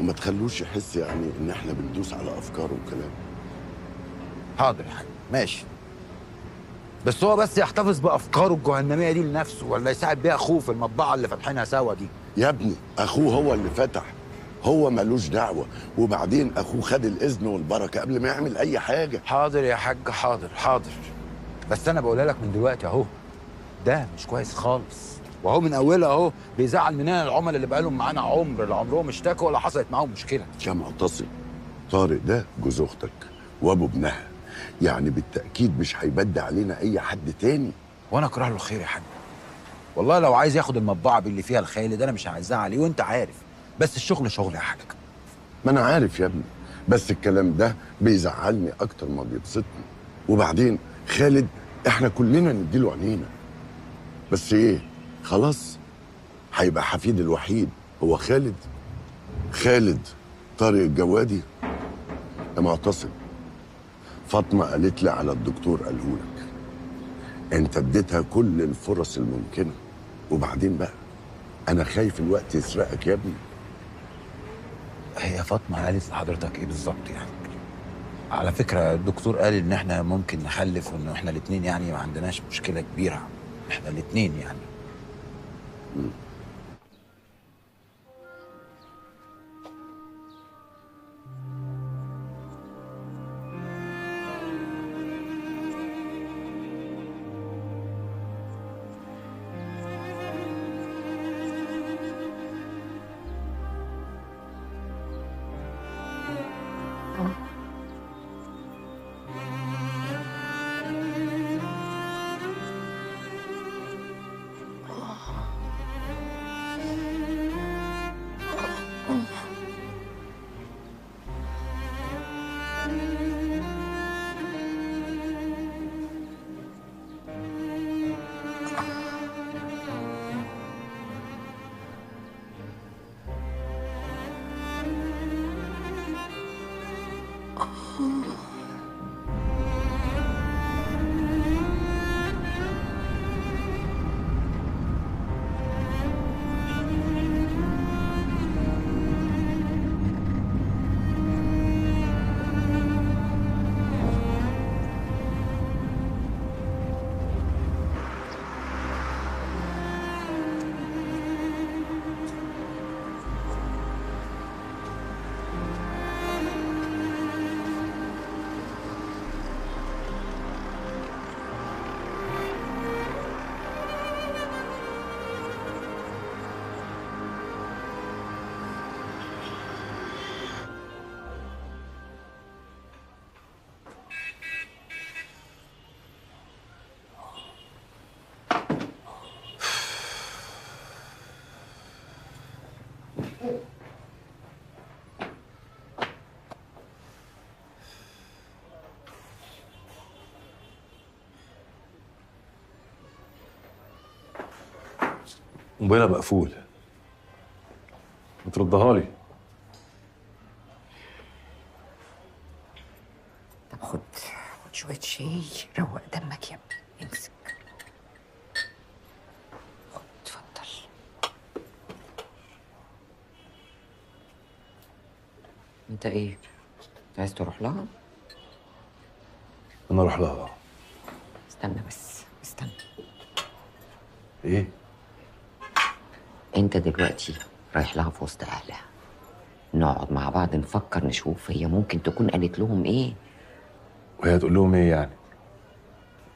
O: وما تخلوش يحس يعني ان احنا بندوس على افكاره وكلام.
E: حاضر يا حاج ماشي، بس هو بس يحتفظ بافكاره الجهنميه دي لنفسه، ولا يساعد بيها اخوه في المطبعه اللي فاتحينها سوا دي.
O: يا ابني اخوه هو اللي فتح، هو ملوش دعوه، وبعدين اخوه خد الاذن والبركه قبل ما يعمل اي حاجه.
E: حاضر يا حاج حاضر حاضر، بس انا بقولها لك من دلوقتي اهو، ده مش كويس خالص، وهو من اولها اهو بيزعل مننا العملاء اللي بقالهم معانا عمر، لا عمرهم اشتكوا ولا حصلت معاهم مشكله.
O: يا معتصم، طارق ده جوز اختك وابو ابنها، يعني بالتاكيد مش هيبدي علينا اي حد تاني.
E: وانا اكره له الخير يا حاج، والله لو عايز ياخد المطبعه باللي فيها الخالد انا مش هعزها عليه وانت عارف، بس الشغل شغل يا حاج.
O: ما انا عارف يا ابني، بس الكلام ده بيزعلني اكتر ما بيبسطني. وبعدين خالد احنا كلنا نديله عينينا، بس ايه، خلاص هيبقى حفيد الوحيد هو خالد. خالد طارق الجوادي. يا معتصم، فاطمه قالت لي على الدكتور قالهولك، انت اديتها كل الفرص الممكنه، وبعدين بقى انا خايف الوقت يسرقك يا ابني.
E: هي فاطمه قالت لحضرتك ايه بالظبط يعني؟ على فكره الدكتور قال ان احنا ممكن نخلف، وان احنا الاثنين يعني ما عندناش مشكله كبيره، احنا الاثنين يعني.
B: موبايلها مقفول، بتردها لي.
I: طب خد شويه شاي روق دمك يا ابني، امسك. خد اتفضل. انت ايه؟ عايز تروح لها؟
B: انا اروح لها.
I: استنى بس استنى.
B: ايه؟
I: انت دلوقتي رايح لها في وسط اهلها، نقعد مع بعض نفكر نشوف هي ممكن تكون قالت لهم ايه.
B: وهي هتقول لهم ايه يعني؟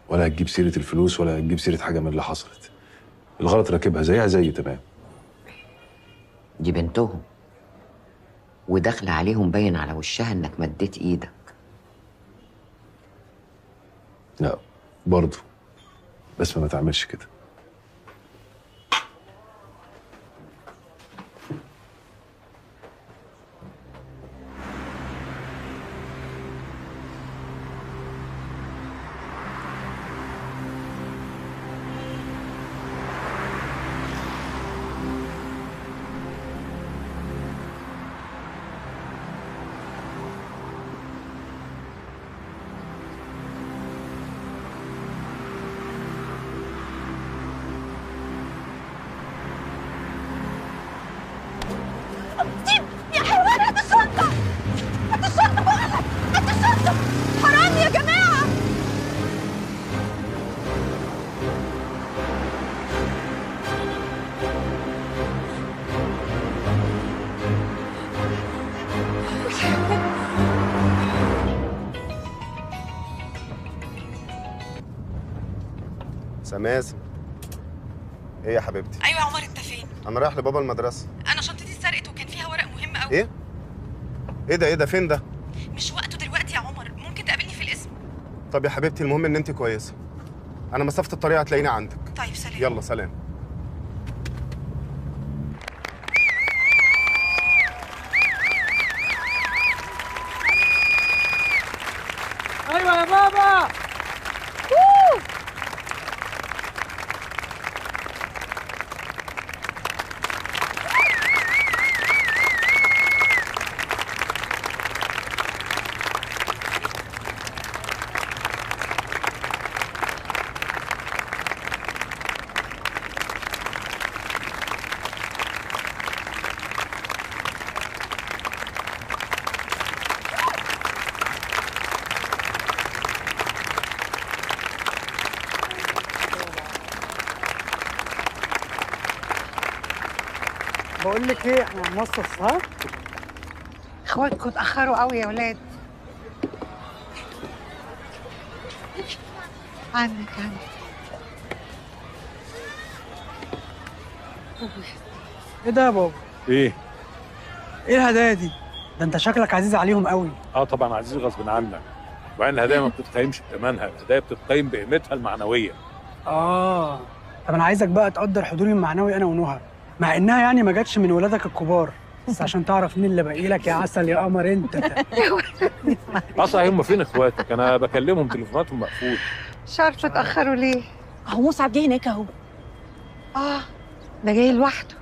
B: ولا هتجيب سيره الفلوس ولا هتجيب سيره حاجه من اللي حصلت. الغلط راكبها زيها زي تمام.
I: دي بنتهم وداخله عليهم باين على وشها انك مديت ايدك.
B: لا برضه، بس ما تعملش كده.
P: سماسم، ايه يا حبيبتي؟
L: ايوه يا عمر، انت فين؟
P: انا رايح لبابا المدرسه.
L: انا شنطتي اتسرقت وكان فيها ورق مهم قوي.
P: ايه؟ ايه ده فين ده؟
L: مش وقته دلوقتي يا عمر، ممكن تقابلني في القسم.
P: طب يا حبيبتي المهم ان انت كويسه. انا مسافه الطريق هتلاقيني عندك.
L: طيب سلام.
P: يلا سلام.
R: بقول لك ايه، احنا هنوصف ها؟
S: اخواتكم اتأخروا قوي يا ولاد. عنك.
R: ايه ده يا بابا؟
N: ايه؟
R: ايه الهدايا دي؟ ده انت شكلك عزيز عليهم قوي.
N: اه طبعا عزيز غصب عنك. وبعدين الهدايا ما بتتقيمش بثمنها، الهدايا بتتقيم بقيمتها المعنويه.
R: طب انا عايزك بقى تقدر حضوري المعنوي انا ونهى، مع انها يعني ما جاتش من ولادك الكبار، بس عشان تعرف مين اللي باقي لك يا عسل يا قمر انت.
N: اصلا هم فين اخواتك؟ انا بكلمهم تليفوناتهم مقفول.
S: مش عارفه اتأخروا ليه.
K: اهو مصعب جه هناك اهو.
S: ده جاي لوحده.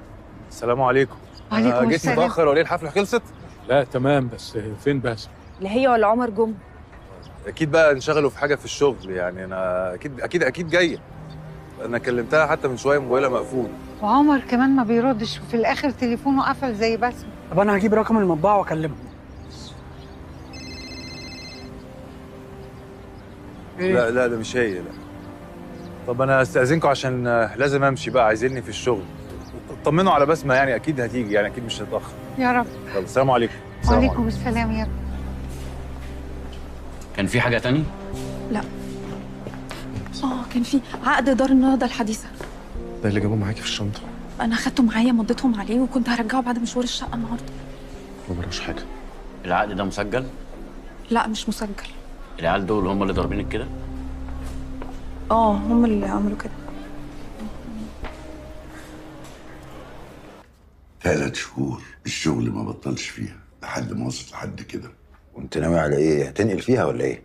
N: السلام عليكم.
S: وعليكم
J: جيت
S: السلام.
J: متاخر ولا الحفله خلصت؟
N: لا تمام، بس فين باسم؟
K: لا هي ولا عمر جم.
J: اكيد بقى انشغلوا في حاجه في الشغل، يعني انا اكيد جايه. انا كلمتها حتى من شويه موبايلها مقفول.
S: وعمر كمان ما بيردش، وفي الاخر تليفونه قفل زي بسمة.
R: طب انا هجيب رقم المطبعه واكلمهم.
J: لا ده مش هي، لا. طب انا استاذنكم عشان لازم امشي بقى، عايزيني في الشغل. طمنوا على بسمه، يعني اكيد هتيجي، يعني اكيد مش هتتاخر.
S: يا رب.
J: يلا السلام عليكم.
S: وعليكم السلام يا رب.
T: كان في حاجه تاني؟
F: لا. كان في عقد دار النهضه الحديثه.
P: ده اللي جابوه معاكي في الشنطه؟
F: انا اخدته معايا، مضيتهم عليه وكنت هرجعه بعد مشوار الشقه النهارده.
P: ما وراش حاجه.
T: العقد ده مسجل؟
F: لا مش مسجل.
T: العيال دول هم اللي ضاربينك كده؟
F: هم اللي عملوا كده.
O: 3 شهور الشغل ما بطلش فيها لحد ما وصلت لحد كده.
E: وانت ناوي على ايه؟ هتنقل فيها ولا ايه؟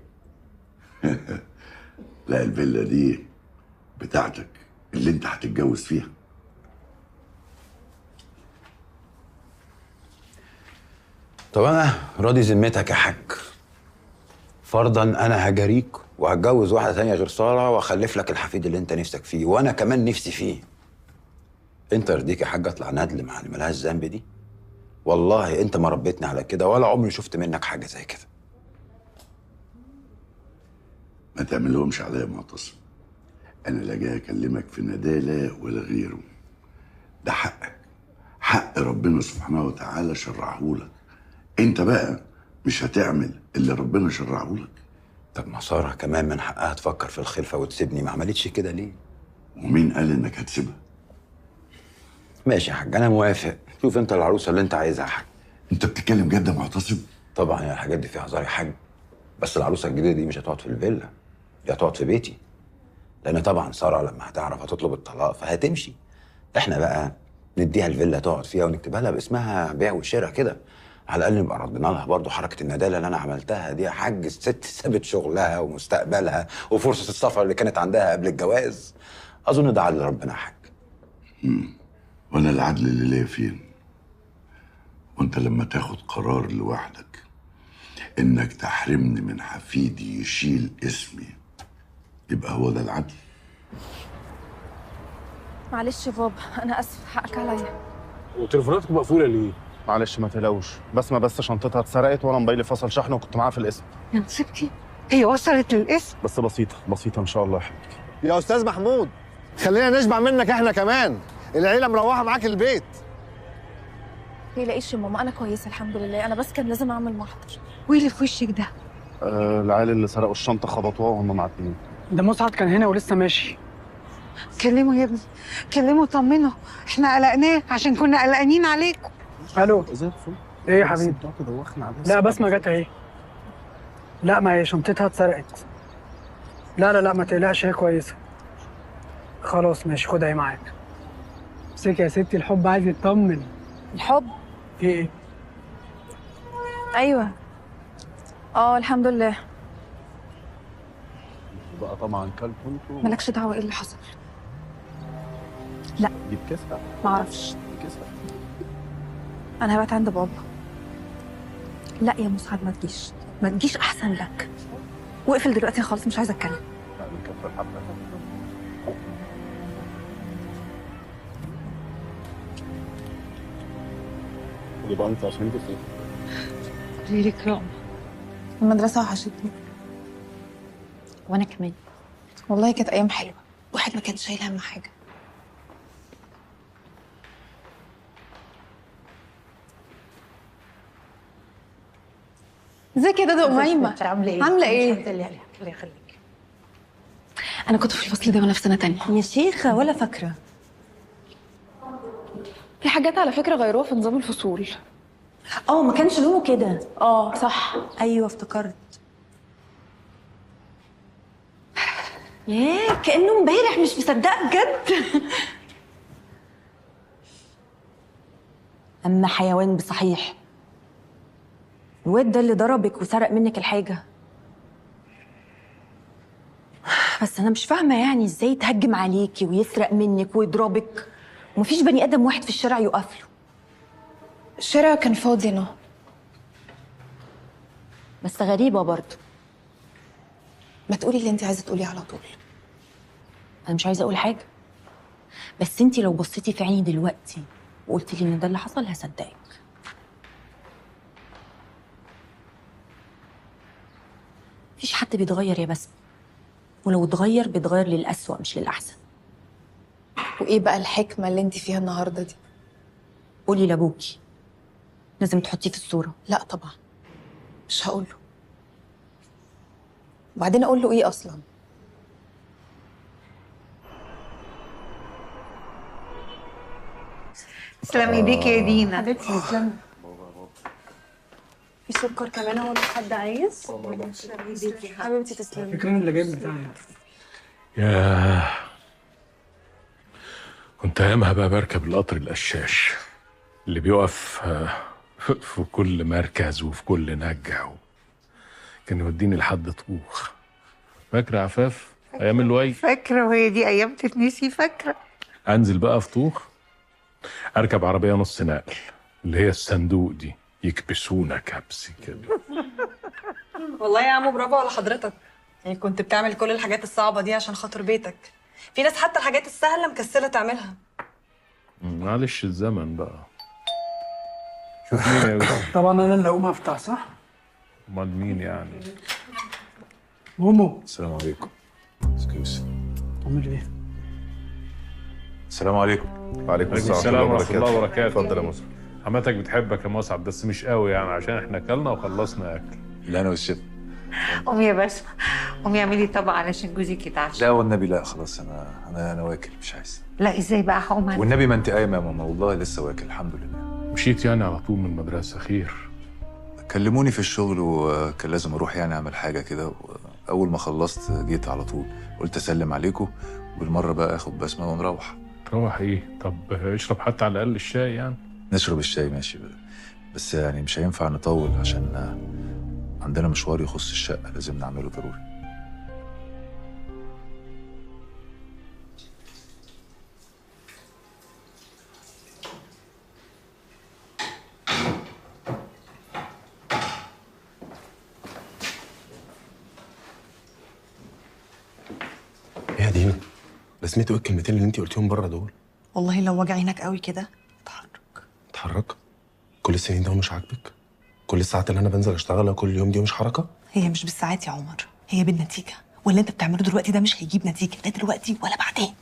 O: لا، الفيلا دي بتاعتك اللي انت هتتجوز فيها.
E: طب انا راضي ذمتك يا حاج. فرضا انا هجاريك وهتجوز واحده ثانيه غير ساره واخلف لك الحفيد اللي انت نفسك فيه وانا كمان نفسي فيه. انت يرضيك يا حاج اطلع ندل مع اللي ملهاش ذنب دي؟ والله انت ما ربيتني على كده ولا عمري شفت منك حاجه زي كده.
O: ما تعملهمش عليا يا معتصم. انا لا جاي اكلمك في ندالة ولا غيره. ده حقك، حق ربنا سبحانه وتعالى شرعهولك. انت بقى مش هتعمل اللي ربنا شرعهولك.
E: طب ما ساره كمان من حقها تفكر في الخلفه وتسيبني، ما عملتش كده ليه؟
O: ومين قال انك هتسيبها؟
E: ماشي يا حاج انا موافق. شوف انت العروسه اللي انت عايزها يا حاج.
O: انت بتتكلم جد يا معتصم؟
E: طبعا يا الحاجات دي فيها هزار يا حاج، بس العروسه الجديده دي مش هتقعد في الفيلا، دي هتقعد في بيتي. لان طبعا ساره لما هتعرف هتطلب الطلاق فهتمشي. احنا بقى نديها الفيلا تقعد فيها ونكتبها لها باسمها بيع وشراء كده، على الاقل نبقى ردينا لها برضه حركه النداله اللي انا عملتها دي يا حاج. الست سابت شغلها ومستقبلها وفرصه السفر اللي كانت عندها قبل الجواز. اظن ده عدل ربنا يا حاج.
O: وانا العدل اللي ليا فين؟ وانت لما تاخد قرار لوحدك انك تحرمني من حفيدي يشيل اسمي، يبقى هو ده العدل؟
F: معلش يا بابا، انا اسف، حقك عليا.
N: وتليفوناتكم مقفوله ليه؟
P: معلش ما تقلقوش، بس شنطتها اتسرقت وانا موبايلي فصل شحن وكنت معاها في القسم.
S: يا نصيبتي، هي وصلت للقسم؟
P: بس بسيطه ان شاء الله يا حبيبتي. يا استاذ محمود، خلينا نشبع منك احنا كمان، العيله مروحه معاك البيت.
F: ما تقلقيش يا ماما، انا كويسه الحمد لله، انا بس كان لازم اعمل محضر.
S: وايه اللي في وشك ده؟
P: العيال اللي سرقوا الشنطه خبطوها وهم معديين.
R: ده مسعد كان هنا ولسه ماشي.
S: كلمه يا ابني، كلمه طمنه، احنا قلقناه عشان كنا قلقانين عليكم.
R: الو.
P: زي الفل.
R: ايه يا حبيبي؟ لا بسمة جت اهي. لا ما هي شنطتها اتسرقت. لا ما تقلقش هي كويسه. خلاص ماشي، خدها اهي معاك. امسكي يا ستي، الحب عايز يطمن.
F: الحب؟
R: في ايه؟
F: ايوه. الحمد لله.
P: بقى طبعا كلكم
F: مالكش دعوه ايه اللي حصل. لا
P: دي بكسها.
F: معرفش. انا هبعت عند بابا. لا يا مسعد ما تجيش احسن لك. واقفل دلوقتي خالص، مش عايزه اتكلم.
P: نكفر الحفله. يبقى انت عشان تفهم.
S: ليك رقم.
F: المدرسه وحشتني.
H: وانا كمان.
F: والله كانت ايام حلوه، واحد ما كانش شايل هم حاجه.
L: ازيك يا دادا أميمة؟
H: عامله ايه؟
L: عامله ايه؟
H: الحمد لله الله يخليك.
F: انا كنت في الفصل ده وانا في سنه تانية.
H: يا شيخه ولا فاكره.
F: في حاجات على فكره غيروها في نظام الفصول.
H: ما كانش لونه كده. صح، ايوه افتكرت. ياه كانه امبارح، مش مصدقه بجد. اما حيوان بصحيح. الواد ده اللي ضربك وسرق منك الحاجه. بس انا مش فاهمه يعني ازاي يتهجم عليكي ويسرق منك ويضربك ومفيش بني ادم واحد في الشارع يقف له.
F: الشارع كان فاضي انا.
H: بس غريبه برضه.
F: ما تقولي اللي انت عايزه تقوليه على طول.
H: انا مش عايزه اقول حاجه، بس انتي لو بصيتي في عيني دلوقتي وقلتي لي ان ده اللي حصل هصدقك. مفيش حد بيتغير يا بسمة، ولو اتغير بيتغير للأسوأ مش للأحسن.
F: وايه بقى الحكمه اللي انت فيها النهارده دي؟
H: قولي لابوكي، لازم تحطيه في الصوره.
F: لا طبعا مش هقول له. وبعدين اقول له ايه اصلا؟
S: تسلمي ايديكي يا دينا.
R: حبيبتي تسلمي. في سكر كمان ولا حد عايز؟ حبيبتي تسلمي. الكريم اللي جايب بتاعي.
N: ياه، كنت ايامها بقى بركب القطر القشاش اللي بيقف في كل مركز وفي كل نجع كان يوديني لحد طبوخ. فاكرة يا عفاف ايام اللوي؟
S: فاكره، وهي دي ايام تتنسي؟ فاكره.
N: انزل بقى في طوخ، اركب عربيه نص نقل اللي هي الصندوق دي، يكبسونا كبس كده.
L: والله يا عمو برافو على حضرتك، يعني كنت بتعمل كل الحاجات الصعبة دي عشان خاطر بيتك. في ناس حتى الحاجات السهلة مكسلة تعملها.
N: معلش الزمن بقى. شوف مين يا يوسف.
R: طبعا انا اللي اقوم افتح صح؟
N: امال مين يعني؟
R: مومو.
B: السلام عليكم. يوسف.
R: عامل ايه؟
B: السلام عليكم.
N: وعليكم السلام ورحمه الله وبركاته. اتفضل يا مصعب. حماتك بتحبك يا مصعب، بس مش قوي يعني عشان احنا اكلنا وخلصنا اكل.
B: لا انا والشيف.
S: قومي يا بسمة، قومي اعملي طبق علشان جوزك يتعشى.
B: لا والنبي لا، خلاص انا واكل مش عايز.
S: لا ازاي بقى هقوم انا؟
B: والنبي ما انت قايمه يا ماما، والله لسه واكل الحمد لله.
N: مشيت يعني على طول من المدرسه؟ خير.
B: كلموني في الشغل وكان لازم اروح يعني اعمل حاجه كده، واول ما خلصت جيت على طول قلت اسلم عليكم وبالمره بقى اخد بسمه ونروح.
N: تروح ايه؟ طب اشرب حتى على الاقل الشاي يعني.
B: نشرب الشاي ماشي بقى. بس يعني مش هينفع نطول عشان عندنا مشوار يخص الشقه لازم نعمله ضروري.
U: يا دينا، رسمته ايه الكلمتين اللي انت قلتيهم بره دول؟
L: والله لو وجع عينك قوي كده
U: اتحرك. كل السنين ده ومش عاجبك؟ كل الساعات اللي انا بنزل اشتغلها كل يوم دي مش حركه؟
L: هي مش بالساعات يا عمر، هي بالنتيجة، واللي انت بتعمله دلوقتي ده مش هيجيب نتيجة لا دلوقتي ولا بعدين.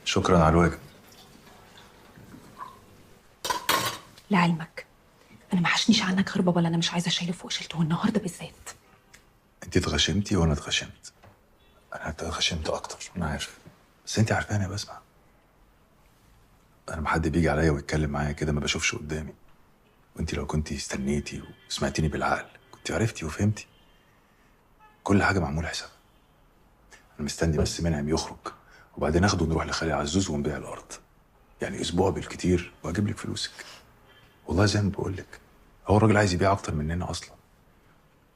B: شكرا على الواجب.
H: لعلمك انا ما حشنيش عنك غير بابا اللي انا مش عايزه اشيله فوق شيلته النهارده بالذات.
B: انت اتغشمتي وانا اتغشمت. انا اتغشمت اكتر انا عارف، بس انت عارفاني يا بسمع. انا لما حد بيجي عليا ويتكلم معايا كده ما بشوفش قدامي، وانت لو كنتي استنيتي وسمعتيني بالعقل كنت عرفتي وفهمتي. كل حاجه معمول حسابها. انا مستني بس منعم يخرج وبعدين اخده ونروح لخالي عزوز ونبيع الارض. يعني اسبوع بالكتير وهجيب لك فلوسك. والله زي ما بقول لك، هو الراجل عايز يبيع اكتر مننا اصلا.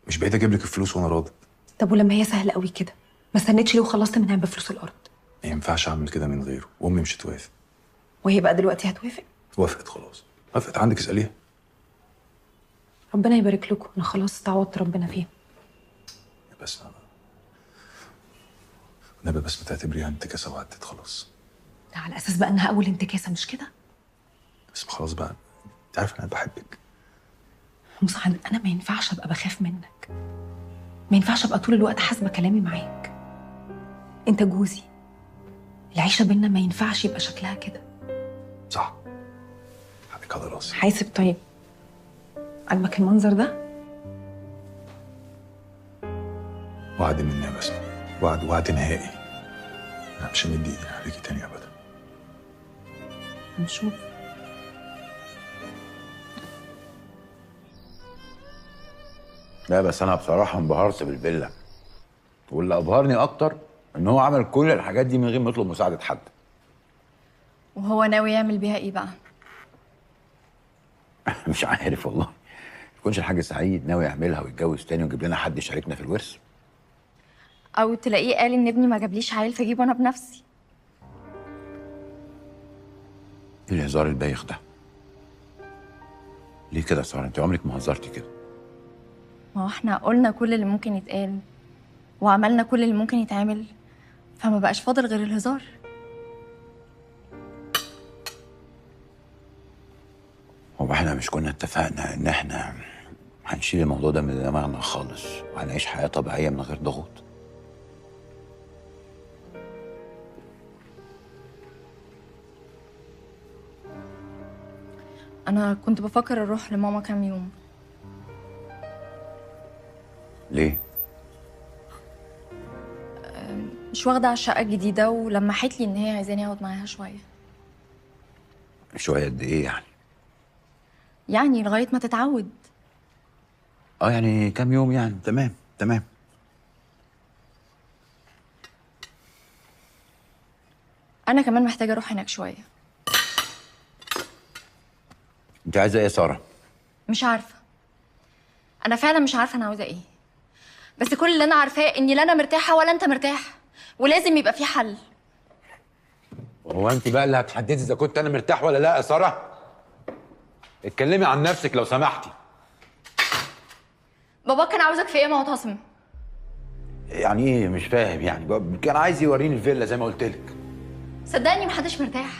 B: مش بعيد اجيب لك الفلوس وانا راضي.
H: طب ولما هي سهله قوي كده ما استنيتش ليه وخلصت منها بفلوس الارض؟
B: ما ينفعش اعمل كده من غيره، وامي مش هتوافق.
H: وهي بقى دلوقتي هتوافق؟
B: وافقت خلاص. وافقت، عندك اساليها.
H: ربنا يبارك لكم، انا خلاص تعوضت ربنا فيه.
B: يا بسمة النبي بس تعتبريها انتكاسه وعدت خلاص.
H: على اساس بقى انها اول انتكاسه مش كده؟
B: بس خلاص بقى، انت عارف انا بحبك.
H: مسعد انا ما ينفعش ابقى بخاف منك، ما ينفعش ابقى طول الوقت حاسبه كلامي معاك. انت جوزي، العيشه بينا ما ينفعش يبقى شكلها كده.
B: صح، حقك على راسي.
H: حاسب طيب، عجبك المنظر ده؟
B: وعد مني يا بسمة، وعد نهائي. انا مش همد ايدي عليكي تاني ابدا.
H: هنشوف.
E: لا بس انا بصراحه انبهرت بالفيلا، واللي ابهرني اكتر ان هو عمل كل الحاجات دي من غير ما يطلب مساعده حد.
F: وهو ناوي يعمل بيها ايه بقى؟
E: مش عارف والله، يكونش الحاج سعيد ناوي يعملها ويتجوز تاني ويجيب لنا حد يشاركنا في الورث؟
F: او تلاقيه قال ان ابني ما جابليش عيل فاجيبه انا بنفسي.
E: ايه الهزار البايخ ده؟ ليه كده يا ساره؟ انت عمرك ما هزرتي كده.
F: ما هو احنا قلنا كل اللي ممكن يتقال وعملنا كل اللي ممكن يتعمل، فما بقاش فاضل غير الهزار.
E: هو احنا مش كنا اتفقنا ان احنا هنشيل الموضوع ده من دماغنا خالص وهنعيش حياه طبيعيه من غير ضغوط؟
F: انا كنت بفكر اروح لماما كام يوم.
E: ليه؟
F: مش واخده على الشقه الجديده ولمحت لي ان هي عايزاني اقعد معاها شويه.
E: شويه قد ايه يعني؟
F: يعني لغايه ما تتعود.
E: يعني كام يوم يعني. تمام.
F: انا كمان محتاجه اروح هناك شويه.
E: انت عايزه ايه يا ساره؟
F: مش عارفه. انا فعلا مش عارفه انا عاوزه ايه. بس كل اللي انا عارفاه اني لا انا مرتاحه ولا انت مرتاح، ولازم يبقى في حل.
J: هو انت بقى اللي هتحددي اذا كنت انا مرتاح ولا لا يا ساره؟ اتكلمي عن نفسك لو سمحتي.
F: بابا كان عاوزك في ايه يا معتصم؟
E: يعني ايه مش فاهم؟ يعني كان عايز يوريني الفيلا زي ما قلت لك.
F: صدقني محدش مرتاح،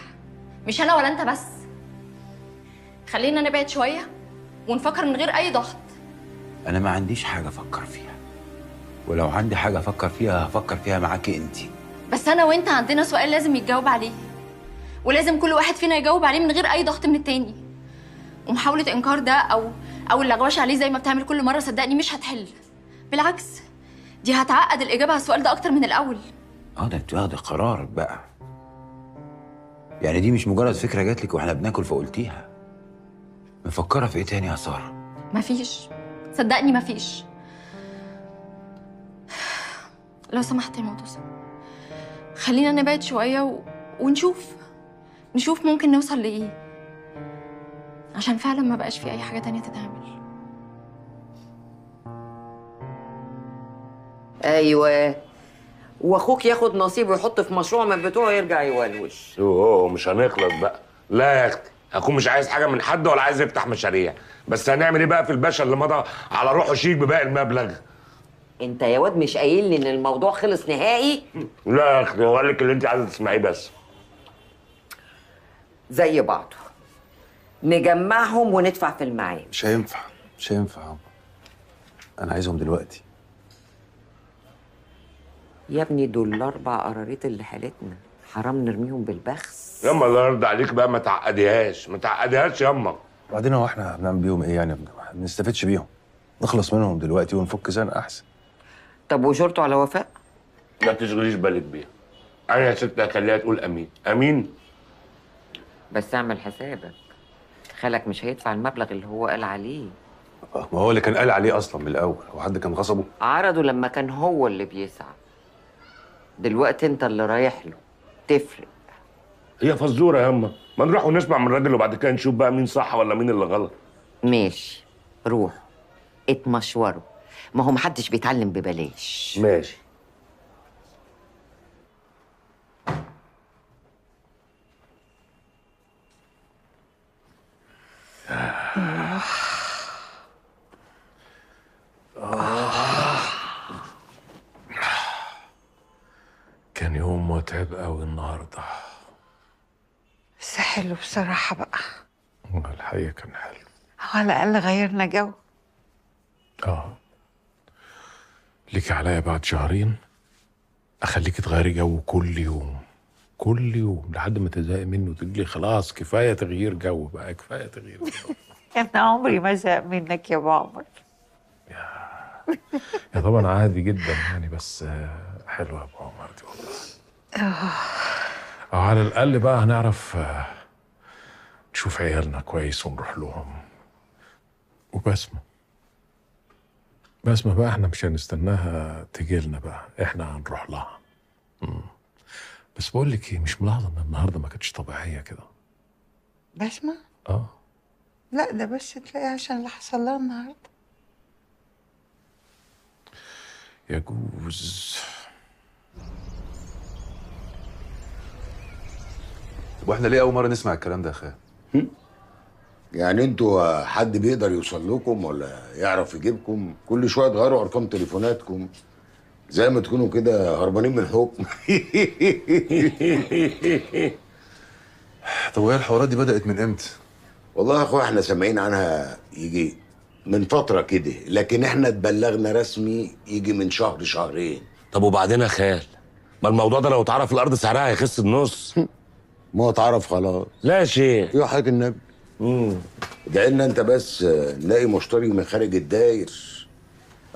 F: مش انا ولا انت بس. خلينا نبعد شويه ونفكر من غير اي ضغط.
E: انا ما عنديش حاجه افكر فيها، ولو عندي حاجه افكر فيها هفكر فيها معاكي انت.
F: بس انا وانت عندنا سؤال لازم يتجاوب عليه، ولازم كل واحد فينا يجاوب عليه من غير اي ضغط من التاني. ومحاوله انكار ده او اللغوشه عليه زي ما بتعمل كل مره صدقني مش هتحل. بالعكس، دي هتعقد الاجابه على السؤال ده اكتر من الاول.
E: ده انت واخده قرارك بقى. يعني دي مش مجرد فكره جات لك واحنا بناكل فقلتيها. مفكره في ايه تاني يا ساره؟
F: مفيش، صدقني مفيش. لو سمحت يا معتصم، خلينا نبعد شويه ونشوف ممكن نوصل لايه، عشان فعلا ما بقاش في اي حاجه تانية تتعمل.
I: ايوه، واخوك ياخد نصيبه ويحط في مشروع من بتوعه يرجع يولوش.
C: مش هنخلص بقى. لا يا اختي، اكون مش عايز حاجه من حد ولا عايز يفتح مشاريع، بس هنعمل ايه بقى في الباشا اللي مضى على روحه شيك بباقي المبلغ؟
I: انت يا واد مش قايل لي ان الموضوع خلص نهائي؟
C: لا يا اختي، هو قال لك اللي انت عايزه تسمعيه بس.
I: زي بعضه، نجمعهم وندفع في المعاد.
B: مش هينفع. انا عايزهم دلوقتي.
I: يا ابني دول الاربع قراريط اللي حالتنا، حرام نرميهم بالبخس.
C: ياما الله يرضى عليك بقى، ما تعقديهاش ياما.
B: وبعدين هو احنا بنعمل بيهم ايه يعني؟ ما بنستفدش بيهم. نخلص منهم دلوقتي ونفك زن احسن.
I: طب وشرطوا على وفاء؟
C: ما تشغليش بالك بيها. انا يا ست هخليها تقول امين.
I: بس اعمل حسابك، خالك مش هيدفع المبلغ اللي هو قال عليه.
B: ما هو اللي كان قال عليه اصلا من الاول، هو حد كان غصبه؟
I: عرضه لما كان هو اللي بيسعى، دلوقتي انت اللي رايح له، تفرق.
C: هي فزوره ياما، ما نروح ونسمع من الراجل وبعد كده نشوف بقى مين صح ولا مين اللي غلط.
I: ماشي، روح اتمشوروا، ما هو محدش بيتعلم ببلاش.
C: ماشي.
N: كان يوم متعب قوي النهارده.
S: بس حلو بصراحة بقى.
N: الحقيقه كان حلو.
S: على الاقل غيرنا جو.
N: ليكي عليا بعد شهرين اخليكي تغيري جو كل يوم كل يوم لحد ما تزهقي منه وتقولي خلاص كفايه تغيير جو بقى، كفايه تغيير جو.
S: انا عمري ما زهق منك يا ابو عمر.
N: يا طبعا عادي جدا يعني، بس حلوه يا ابو عمر دي والله. على الاقل بقى هنعرف نشوف عيالنا كويس ونروح لهم. وبسمة بقى احنا مش هنستناها تجي لنا بقى، احنا هنروح لها. بس بقول لك ايه، مش ملاحظه ان النهارده ما كانتش طبيعيه كده؟
S: بسمة؟
N: اه
S: لا ده بس تلاقي عشان اللي حصل لها النهارده.
N: يجوز.
B: واحنا ليه اول مره نسمع الكلام ده يا خال؟
A: يعني انتوا حد بيقدر يوصل لكم ولا يعرف يجيبكم؟ كل شويه تغيروا ارقام تليفوناتكم زي ما تكونوا كده هربانين من الحكم.
B: طب وهي الحوارات دي بدأت من امتى؟
A: والله يا اخويا احنا سامعين عنها يجي من فتره كده، لكن احنا اتبلغنا رسمي يجي من شهر شهرين.
C: طب وبعدين يا خال؟ ما الموضوع ده لو اتعرف الارض سعرها هيخس النص.
A: ما هو اتعرف خلاص.
C: لا يا شيخ.
A: يا حاجة النبي. ادعي لنا انت بس نلاقي مشتري من خارج الداير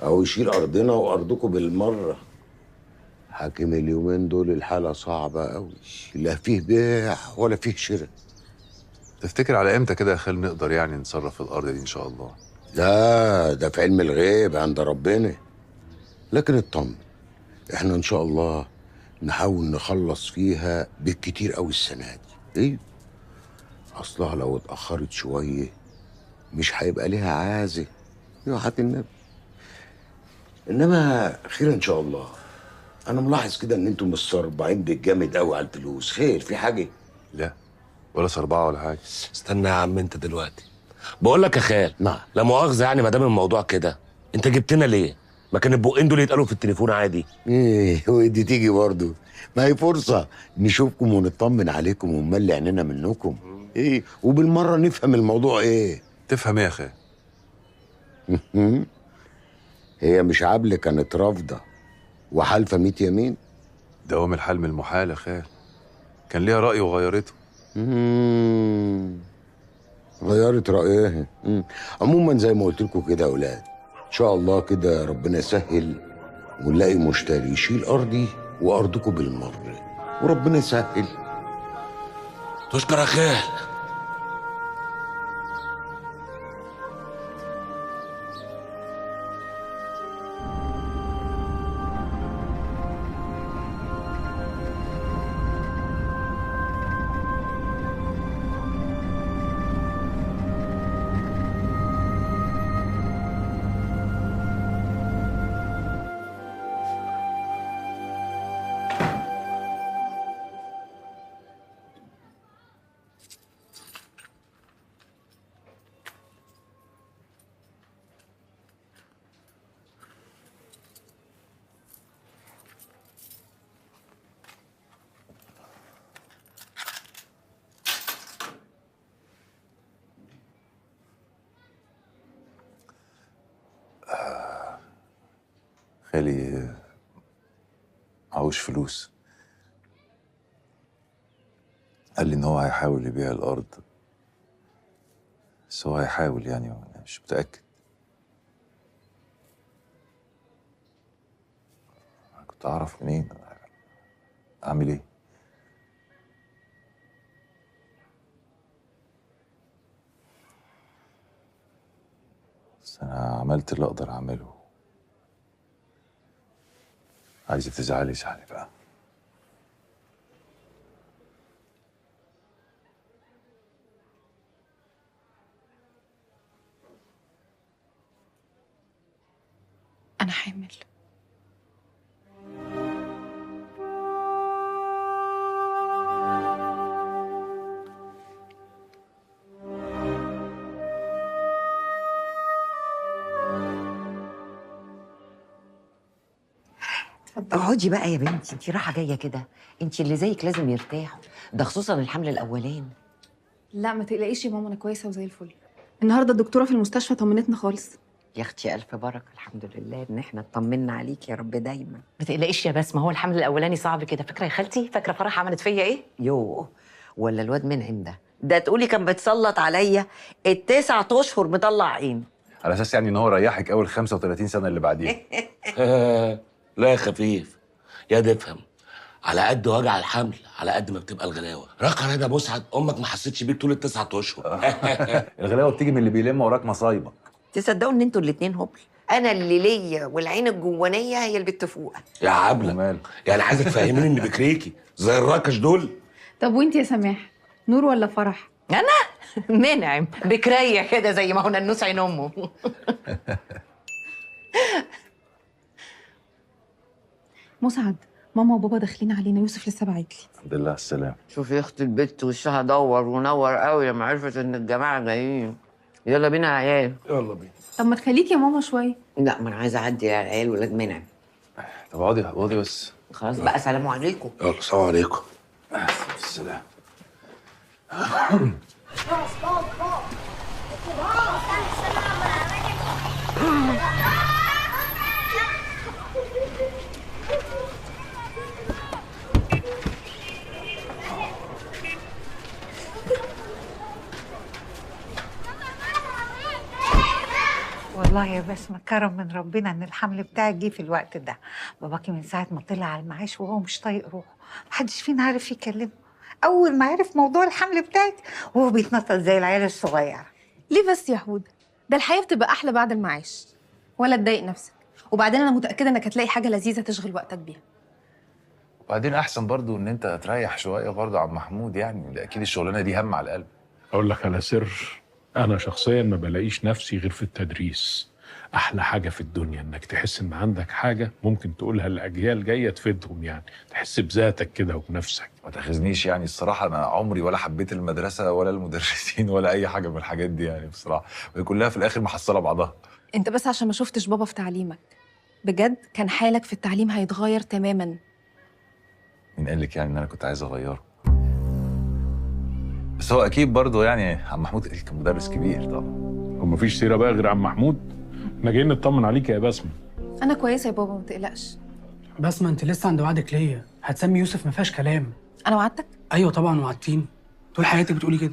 A: او يشيل ارضنا وارضكم بالمره. حاكم اليومين دول الحاله صعبه قوي، لا فيه بيع ولا فيه شراء.
B: تفتكر على امتى كده يا خال نقدر يعني نصرف الارض دي ان شاء الله؟
A: لا ده في علم الغيب عند ربنا، لكن اطمن احنا ان شاء الله نحاول نخلص فيها بالكتير قوي السنه دي. ايه اصلها لو اتاخرت شويه مش هيبقى ليها عازه يا حات النبي. انما خير ان شاء الله. انا ملاحظ كده ان انتم مستربعين بالجامد قوي على الفلوس. خير في حاجه؟
B: لا ولا صربعه ولا حاجه.
C: استنى يا عم انت دلوقتي، بقول لك يا خال.
A: نعم.
C: لا مؤاخذه يعني، ما دام الموضوع كده انت جبتنا ليه؟ ما كان البقين دول يتقالوا في التليفون عادي.
A: ايه ودي تيجي برضه، ما هي فرصه نشوفكم ونطمن عليكم ونملي عينينا منكم. ايه وبالمره نفهم الموضوع. ايه
B: تفهم ايه يا خال؟
A: هي مش عبله كانت رافضه وحالفه 100 يمين؟
B: دوام الحال من المحال يا خال، كان ليها رأي وغيرته.
A: غيرت رأيها. عموما زي ما قلت لكم كده يا اولاد، ان شاء الله كده ربنا يسهل ونلاقي مشتري يشيل ارضي وارضكم بالمره، وربنا يسهل.
C: تشكر يا خال.
B: خالي معهوش فلوس، قال لي ان هو هيحاول يبيع الارض، بس هو هيحاول يعني، أنا مش متأكد. أنا كنت اعرف منين؟ اعمل ايه؟ بس انا عملت اللي اقدر اعمله. عايزة تزعلي زعلي بقى.
H: أنا حامل.
I: اقعدي بقى يا بنتي، انت رايحه جايه كده، انت اللي زيك لازم يرتاحوا، ده خصوصا الحمل الاولاني.
L: لا ما تقلقيش يا ماما، انا كويسه وزي الفل. النهارده الدكتوره في المستشفى طمنتنا خالص.
I: يا اختي الف بركه، الحمد لله ان احنا اطمنا عليك يا رب دايما.
K: ما تقلقيش يا بسمه، هو الحمل الاولاني صعب كده. فاكره يا خالتي؟ فاكره فرح عملت فيا ايه؟
I: يوه، ولا الواد منعم ده تقولي كان بيتسلط عليا ال9 اشهر مطلع عين.
J: على اساس يعني ان هو ريحك اول 35 سنه اللي بعديها.
C: لا يا خفيف، يا ده افهم، على قد وجع الحمل على قد ما بتبقى الغلاوه. رقم ده مسعد، امك ما حسيتش بيك طول ال9 اشهر.
J: الغلاوه بتيجي من اللي بيلم وراك مصايبك.
I: تصدقوا ان انتوا الاتنين هبل؟ انا اللي ليا والعين الجوانيه هي اللي بتفوقها.
C: يا عبله، يعني عايزك تفهميني ان بكريكي زي الركش دول.
L: طب وانت يا سماح، نور ولا فرح؟
K: انا منعم بكريه كده زي ما هو ننوس عين امه.
L: مسعد، ماما وبابا داخلين علينا، يوسف لسه باعت لي.
J: الحمد لله على السلامه.
I: شوفي يا اخت البت وشها دور ونور قوي لما عرفت ان الجماعه جايين. يلا بينا يا عيال.
C: يلا بينا.
L: طب ما تخليك يا ماما شويه.
I: لا، ما انا عايزه اعدي على العيال ولاد منعم.
J: طب اقعدي بس.
I: خلاص بقى، سلام عليكم.
C: يلا السلام عليكم.
J: السلام.
S: والله يا بسمة كرم من ربنا ان الحمل بتاعك جه في الوقت ده. باباكي من ساعة ما طلع على المعاش وهو مش طايق روحه، محدش فينا عارف يكلمه. أول ما عرف موضوع الحمل بتاعك وهو بيتنطط زي العيال الصغيرة.
L: ليه بس يا حود؟ ده الحياه بتبقى احلى بعد المعاش. ولا تضايق نفسك، وبعدين انا متاكده انك هتلاقي حاجه لذيذه تشغل وقتك بيها.
B: وبعدين احسن برضو ان انت تريح شويه برضو عم محمود، يعني ده اكيد الشغلانه دي هم على القلب.
N: اقول لك على سر، انا شخصيا ما بلاقيش نفسي غير في التدريس. احلى حاجه في الدنيا انك تحس ان عندك حاجه ممكن تقولها لاجيال جايه تفيدهم، يعني تحس بذاتك كده وبنفسك.
B: ما تاخذنيش يعني، الصراحه انا عمري ولا حبيت المدرسه ولا المدرسين ولا اي حاجه من الحاجات دي يعني بصراحه، وهي كلها في الاخر محصله بعضها.
L: انت بس عشان ما شفتش بابا في تعليمك، بجد كان حالك في التعليم هيتغير تماما.
B: مين قال لك يعني ان انا كنت عايز اغيره؟ بس هو اكيد برضه يعني عم محمود كان مدرس كبير طبعا.
N: ومفيش سيره بقى غير عم محمود؟ احنا جايين نطمن عليك يا بسمه.
L: انا كويسه يا بابا، ما تقلقش.
R: بسمة انت لسه عند وعدك ليا، هتسمي يوسف ما فيهاش كلام.
L: انا وعدتك؟
R: ايوه طبعا وعدتيني، طول حياتك بتقولي كده.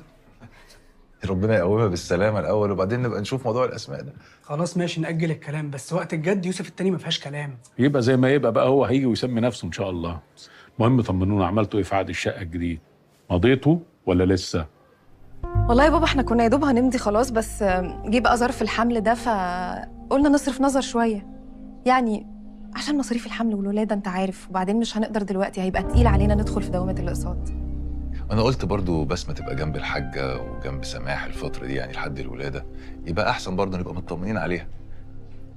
B: ربنا يقومها بالسلامه الاول وبعدين نبقى نشوف موضوع الاسماء ده.
R: خلاص ماشي، نأجل الكلام، بس وقت الجد يوسف التاني ما فيهاش كلام.
N: يبقى زي ما يبقى بقى، هو هيجي ويسمي نفسه ان شاء الله. المهم طمنونا، عملتوا ايه في عقد الشقه الجديد؟ مضيتوا ولا لسه؟
L: والله يا بابا احنا كنا يا دوب هنمضي خلاص، بس جه بقى ظرف الحمل ده فقلنا نصرف نظر شويه، يعني عشان مصاريف الحمل والولاده انت عارف، وبعدين مش هنقدر دلوقتي، هيبقى تقيل علينا ندخل في دوامه الاقساط.
B: انا قلت برضو بسمه تبقى جنب الحاجه وجنب سماح الفتره دي يعني لحد الولاده، يبقى احسن برضو نبقى مطمنين عليها.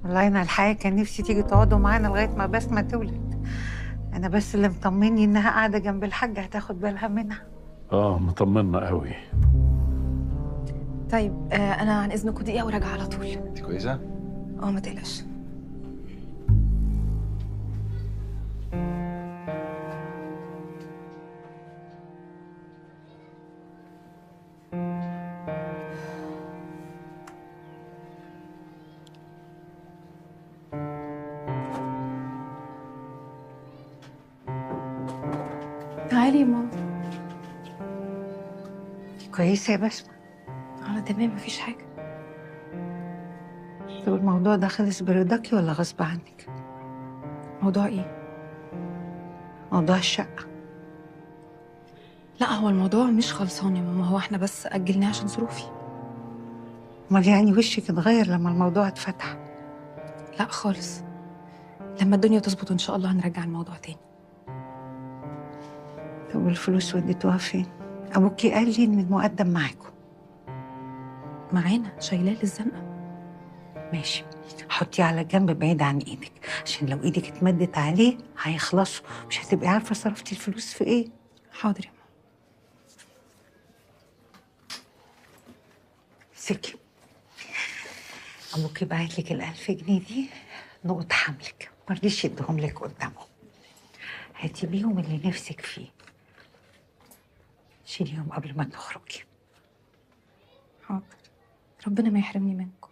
S: والله أنا الحقيقة كان نفسي تيجي تقعدوا معانا لغاية ما بسمة تولد. أنا بس اللي مطمني إنها قاعدة جنب الحاجة هتاخد بالها منها.
N: مطمنا قوي.
L: طيب انا عن اذنكم دقيقه وراجعه على طول.
B: انت كويسه؟
L: ما تقلقش. تعالي يا ماما.
S: كويسة يا بسمة؟
L: انا تمام، مفيش حاجه.
S: طب الموضوع ده خلص برضاكي ولا غصب عنك؟
L: موضوع ايه؟
S: موضوع الشقة.
L: لا هو الموضوع مش خلصان يا ماما، هو احنا بس اجلناه عشان ظروفي.
S: امال يعني وشك اتغير لما الموضوع اتفتح؟
L: لا خالص، لما الدنيا تظبط ان شاء الله هنرجع الموضوع تاني.
S: طب والفلوس وديتوها فين؟ ابوكي قال لي ان المقدم معاكم.
L: معانا، شايلاه للزنقه.
S: ماشي، حطيه على جنب بعيد عن ايدك، عشان لو ايدك اتمدت عليه هيخلصوا، مش هتبقي عارفه صرفتي الفلوس في ايه.
L: حاضر يا ماما.
S: سكي، ابوكي باعت لك ال1000 جنيه دي نقط حملك، مرضيش يديهم لك قدامه. هاتي بيهم اللي نفسك فيه، شيليهم قبل ما تخرجي.
H: حاضر. ربنا ما يحرمني منكم.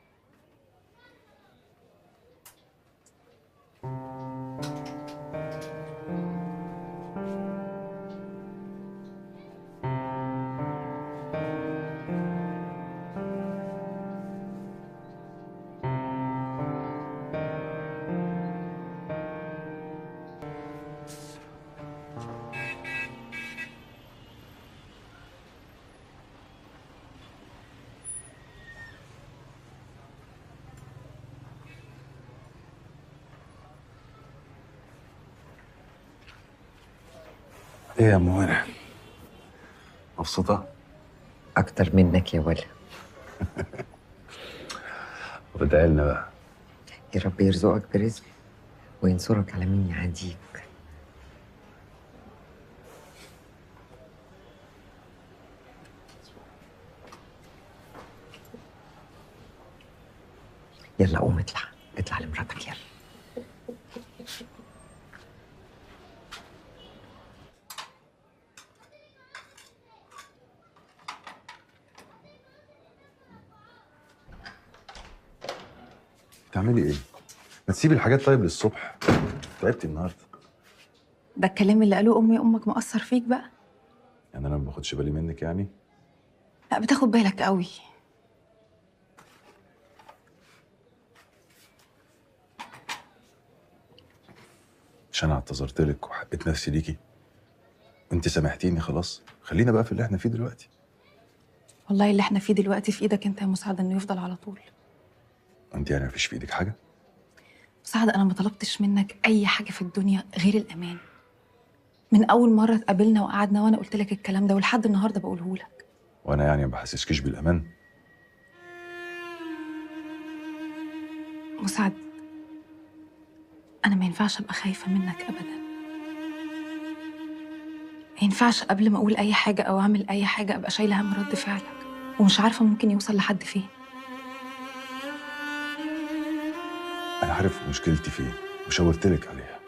B: ايه يا موانع؟ مبسوطة؟
I: أكتر منك يا ولا.
B: وادعي لنا بقى.
I: يا رب يرزقك برزق وينصرك على مين يعاديك. يلا قوم اطلع لمراتك يلا.
B: بتعملي ايه؟ ما تسيبي الحاجات طيب للصبح. تعبتي النهارده.
H: ده الكلام اللي قالوه امي امك مأثر فيك بقى؟
B: يعني انا ما باخدش بالي منك يعني؟
H: لا بتاخد بالك قوي.
B: مش انا اعتذرت لك وحقيت نفسي ليكي؟ وانت سامحتيني خلاص؟ خلينا بقى في اللي احنا فيه دلوقتي.
H: والله اللي احنا فيه دلوقتي في ايدك انت يا مساعد انه يفضل على طول.
B: انت يعني مفيش في ايدك حاجه؟
H: مساعد انا ما طلبتش منك اي حاجه في الدنيا غير الامان. من اول مره اتقابلنا وقعدنا وانا قلت لك الكلام ده ولحد النهارده بقوله لك.
B: وانا يعني ما بحسسكيش بالامان؟
H: مساعد انا ما ينفعش ابقى خايفه منك ابدا. ما ينفعش قبل ما اقول اي حاجه او اعمل اي حاجه ابقى شايله هم رد فعلك ومش عارفه ممكن يوصل لحد فين.
B: انا عارف مشكلتي فين وشاورت لك عليها.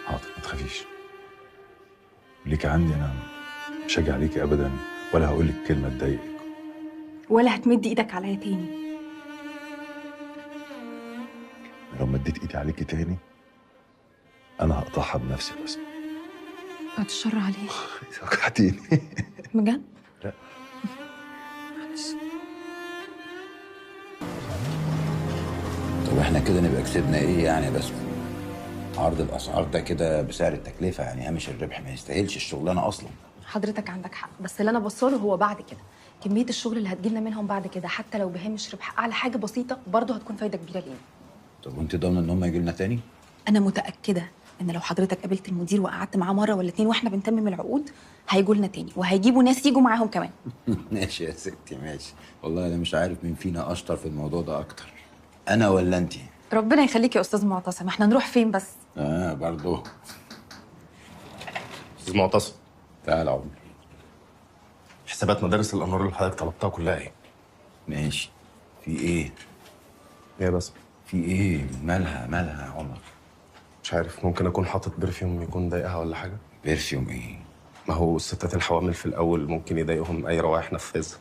B: حاضر ما تخافيش. ليكي عندي انا مش هاجي عليكي ابدا ولا هقول لك كلمه تضايقك.
H: ولا هتمد ايدك عليا تاني.
B: لو مديت ايدي عليكي تاني انا هقطعها بنفسي بس.
H: بعد الشر عليك.
B: وجعتيني.
H: بجد؟
B: لا.
E: طب احنا كده نبقى كسبنا ايه يعني؟ بس عرض الاسعار ده كده بسعر التكلفه، يعني هامش الربح ما يستاهلش الشغلانه اصلا.
L: حضرتك عندك حق، بس اللي انا بصله هو بعد كده كميه الشغل اللي هتجيلنا منهم بعد كده حتى لو بهامش ربح اعلى حاجه بسيطه برضه هتكون فايده كبيره لينا.
E: طب وانت ضامنه ان هم يجي لنا تاني؟
H: انا متاكده ان لو حضرتك قابلت المدير وقعدت معاه مره ولا اتنين واحنا بنتمم العقود هيجوا لنا تاني وهيجيبوا ناس يجوا معاهم كمان.
E: ماشي يا ستي ماشي. والله انا مش عارف مين فينا اشطر في الموضوع ده اكتر، انا ولا انت؟
H: ربنا يخليك يا استاذ معتصم. احنا نروح فين بس؟
E: برضه.
U: استاذ معتصم
E: تعال عمر.
U: حسابات مدارس الانوار اللي حضرتك طلبتها كلها ايه؟
E: ماشي. في ايه؟
U: ايه بس؟
E: في ايه؟ مالها يا عمر؟
U: مش عارف، ممكن اكون حاطط برفيوم يكون ضايقها ولا حاجه؟
E: برفيوم ايه؟
U: ما هو الستات الحوامل في الاول ممكن يضايقهم اي روائح نفاذه.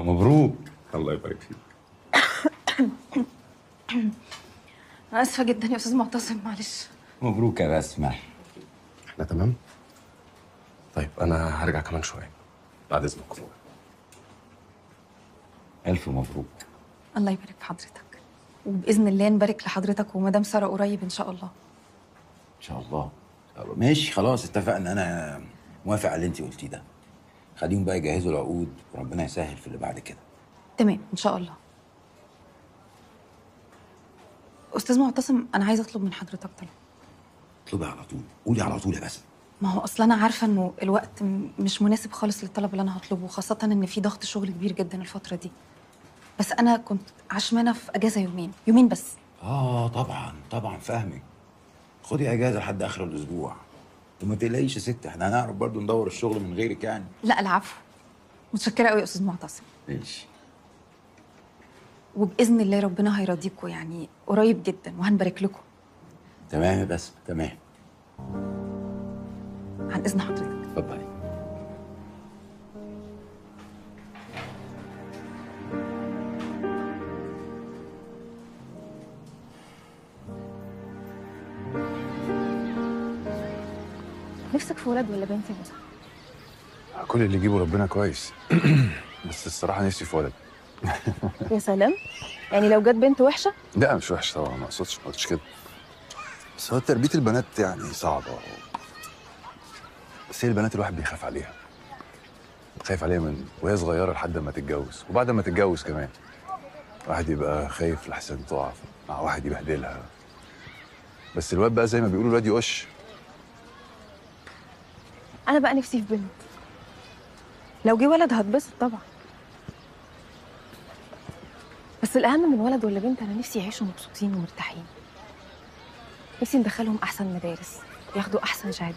E: مبروك.
U: الله يبارك فيك.
H: انا اسفه جدا يا استاذ معتصم معلش.
E: مبروك يا بسمة.
U: احنا تمام؟ طيب انا هرجع كمان شويه بعد اذنكم.
E: الف مبروك.
H: الله يبارك في حضرتك وباذن الله نبارك لحضرتك ومدام ساره قريب ان شاء الله.
E: ان شاء الله. ماشي خلاص اتفقنا. انا موافق على اللي انت قلتيه ده. خليهم بقى يجهزوا العقود وربنا يسهل في اللي بعد كده.
H: تمام ان شاء الله. استاذ معتصم انا عايزه اطلب من حضرتك طلب.
E: اطلبي على طول، قولي على طول يا بسمة.
H: ما هو اصلا انا عارفه انه الوقت مش مناسب خالص للطلب اللي انا هطلبه، خاصه ان في ضغط شغل كبير جدا الفتره دي. بس انا كنت عشمانه في اجازه يومين بس.
E: طبعا فاهمك. خدي اجازه لحد اخر الاسبوع وما تقلقيش يا ست، احنا هنعرف برضو ندور الشغل من غيرك يعني.
H: لا العفو. متشكره قوي يا استاذ معتصم.
E: ماشي.
H: وباذن الله ربنا هيرضيكم يعني قريب جدا وهنبارك لكم.
E: تمام يا بسمة تمام.
H: عن اذن حضرتك.
E: اتفضلي.
L: نفسك في ولد ولا بنت يا مسعد؟
B: كل اللي يجيبه ربنا كويس. بس الصراحه نفسي في ولد.
L: يا سلام، يعني لو جت بنت وحشه؟
B: لا مش وحش طبعا، ما قلتش كده. بس هو تربيه البنات يعني صعبه. بس هي البنات الواحد بيخاف عليها. خايف عليها من وهي صغيره لحد ما تتجوز، وبعد ما تتجوز كمان واحد يبقى خايف لحسن تقع مع واحد يبهدلها. بس الواد بقى زي ما بيقولوا الواد يقش.
L: انا بقى نفسي في بنت. لو جه ولد هتبسط طبعا، بس الاهم من ولد ولا بنت انا نفسي يعيشوا مبسوطين ومرتاحين. نفسي ندخلهم احسن مدارس، ياخدوا احسن شهادات،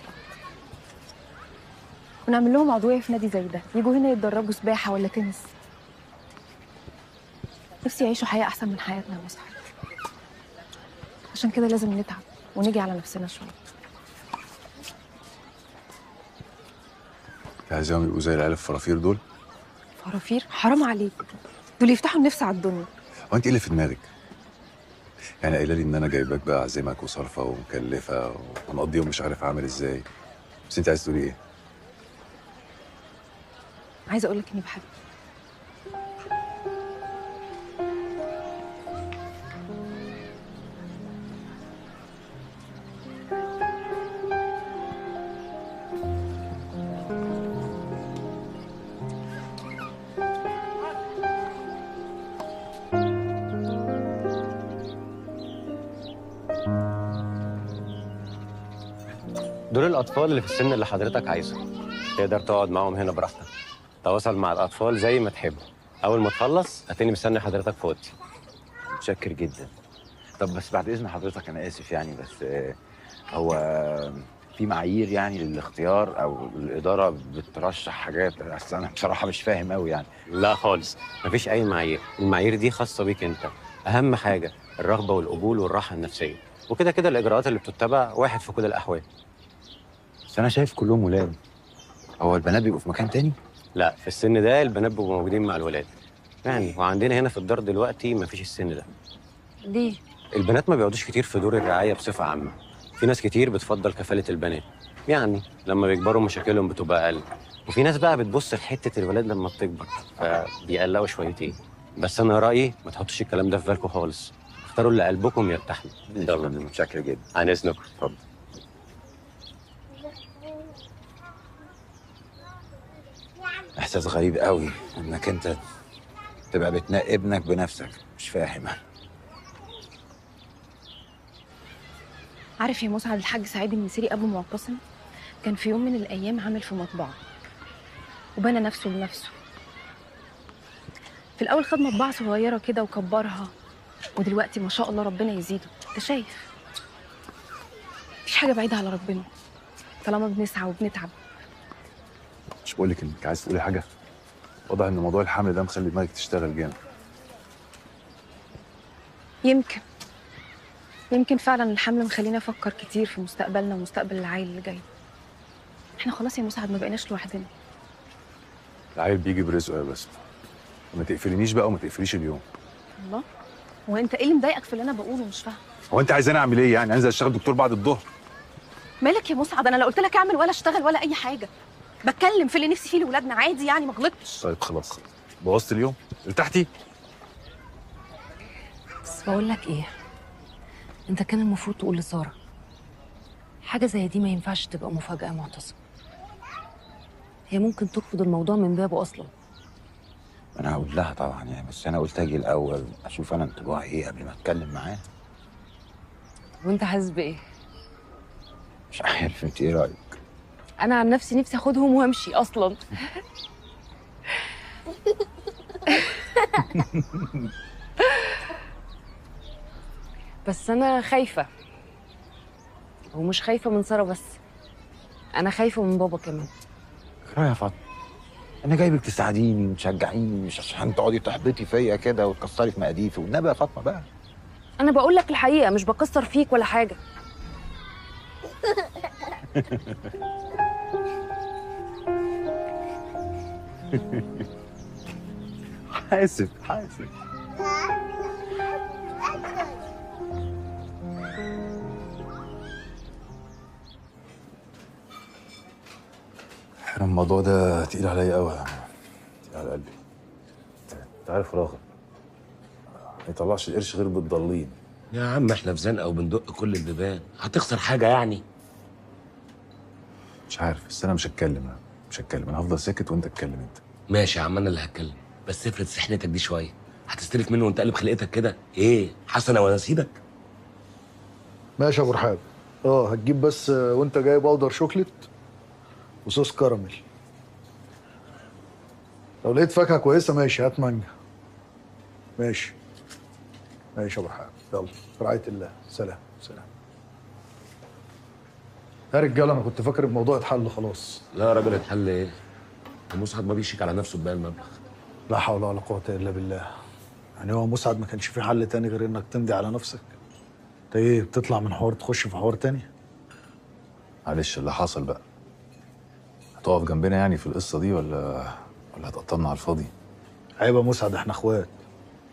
L: ونعمل لهم عضويه في نادي زي ده، يجوا هنا يتدربوا سباحه ولا تنس. نفسي يعيشوا حياه احسن من حياتنا يا مسعد. عشان كده لازم نتعب ونيجي على نفسنا شويه.
B: عايزاهم يبقوا زي العيال الفرافير دول؟
L: فرافير؟ حرام عليك، دول يفتحوا النفس على الدنيا.
B: هو انت ايه اللي في دماغك؟ يعني قايله لي ان انا جايباك بقى اعزمك وصارفه ومكلفه ومقضيهم مش عارف عامل ازاي. بس انت عايز تقولي ايه؟
L: عايزه اقول لك اني بحبك.
M: دول الأطفال اللي في السن اللي حضرتك عايزه. تقدر تقعد معاهم هنا براحتك. تواصل مع الأطفال زي ما تحب. أول ما تخلص هتلاقيني مستني حضرتك في أوضتي.
E: متشكر جدا. طب بس بعد إذن حضرتك أنا آسف يعني، بس هو في معايير يعني للاختيار أو الإدارة بترشح حاجات؟ أصل أنا بصراحة مش فاهم أوي يعني.
M: لا خالص، مفيش أي معايير. المعايير دي خاصة بيك أنت. أهم حاجة الرغبة والقبول والراحة النفسية. وكده كده الإجراءات اللي بتتبع واحد في كل الأحوال.
E: بس أنا شايف كلهم ولاد. هو البنات بيبقوا في مكان تاني؟
M: لا، في السن ده البنات بيبقوا موجودين مع الولاد. يعني وعندنا هنا في الدار دلوقتي مفيش السن ده.
H: ليه؟
M: البنات ما بيقعدوش كتير في دور الرعاية بصفة عامة. في ناس كتير بتفضل كفالة البنات. يعني لما بيكبروا مشاكلهم بتبقى أقل. وفي ناس بقى بتبص لحتة الولاد لما بتكبر فبيقلقوا شويتين. بس أنا رأيي ما تحطوش الكلام ده في بالكم خالص. اختاروا اللي قلبكم يرتاح له.
E: يلا متشكر جدا.
M: عن إذنك.
E: اتفضل. إحساس غريب قوي إنك أنت تبقى بتنقي ابنك بنفسك. مش فاهم.
L: عارف يا مسعد، الحاج سعيد المسيري ابو معتصم كان في يوم من الايام عامل في مطبعه وبنى نفسه بنفسه. في الاول خد مطبعه صغيره كده وكبرها، ودلوقتي ما شاء الله ربنا يزيده. انت شايف مفيش حاجه بعيده على ربنا طالما بنسعى وبنتعب.
B: مش بقول لك انك عايز تقولي حاجه؟ واضح ان موضوع الحمل ده مخلي دماغك تشتغل جامد.
L: يمكن فعلا الحمل مخلينا افكر كتير في مستقبلنا ومستقبل العيل اللي جاي. احنا خلاص يا مسعد ما بقيناش لوحدنا.
B: العيل بيجي برزقه يا بسمة. وما تقفلنيش بقى وما تقفليش اليوم.
L: الله، هو انت ايه اللي مضايقك في اللي انا بقوله؟ مش فاهم.
B: هو انت عايزاني اعمل ايه يعني؟ انزل اشتغل دكتور بعد الظهر؟
L: مالك يا مسعد؟ انا لا قلت لك اعمل ولا اشتغل ولا اي حاجه. بتكلم في اللي نفسي فيه لاولادنا عادي يعني، ما غلطتش.
B: طيب خلاص، بوظت اليوم. ارتحتي؟
H: بس بقول لك ايه، انت كان المفروض تقول لساره حاجه زي دي. ما ينفعش تبقى مفاجاه يا معتصم. هي ممكن ترفض الموضوع من بابه اصلا.
E: انا هقول لها طبعا يعني، بس انا قلت اجي الاول اشوف انا انطباعي ايه قبل ما اتكلم معاه.
H: وانت حاسس بايه؟
E: مش عارف، انت ايه رايك؟
H: انا عن نفسي اخدهم وامشي اصلا. بس انا خايفه، ومش خايفه من ساره بس، انا خايفه من بابا كمان.
E: يا فاطمه، انا جايبك تساعديني وتشجعيني، مش عشان تقعدي تحبطي فيا كده وتكسري في مقاديفي. والنبي يا فاطمه بقى.
H: انا بقول لك الحقيقه، مش بكسر فيك ولا حاجه.
J: حاسب. انا الموضوع ده تقيل عليا قوي، تقيل على قلبي. انت عارف راغب ما يطلعش القرش غير بالضالين.
C: يا عم احنا في زنقه وبندق كل البيبان، هتخسر حاجه يعني؟
B: مش عارف، بس انا مش هتكلم. انا هفضل ساكت وانت اتكلم انت.
C: ماشي يا عم انا اللي هتكلم، بس افرض سحنتك دي شويه، هتستلف منه وانت قلب خلقتك كده؟ ايه حسنه وانا سيدك؟
Q: ماشي يا ابو رحاب. هتجيب بس وانت جاي باودر شوكليت وصوص كراميل. لو لقيت فاكهه كويسه ماشي، هات مانجا. ماشي يا ابو رحاب، يلا في رعايه الله. سلام. يا رجاله انا كنت فاكر الموضوع اتحل خلاص.
C: لا يا راجل اتحل ايه؟ مسعد ما بيشيك على نفسه بباقي المبلغ.
Q: لا حول ولا قوه الا بالله. يعني هو مسعد ما كانش في حل تاني غير انك تمضي على نفسك؟ انت ايه بتطلع من حوار تخش في حوار تاني؟
B: معلش اللي حصل بقى. هتقف جنبنا يعني في القصه دي ولا هتقطمنا على الفاضي؟
Q: عيب يا مسعد، احنا اخوات.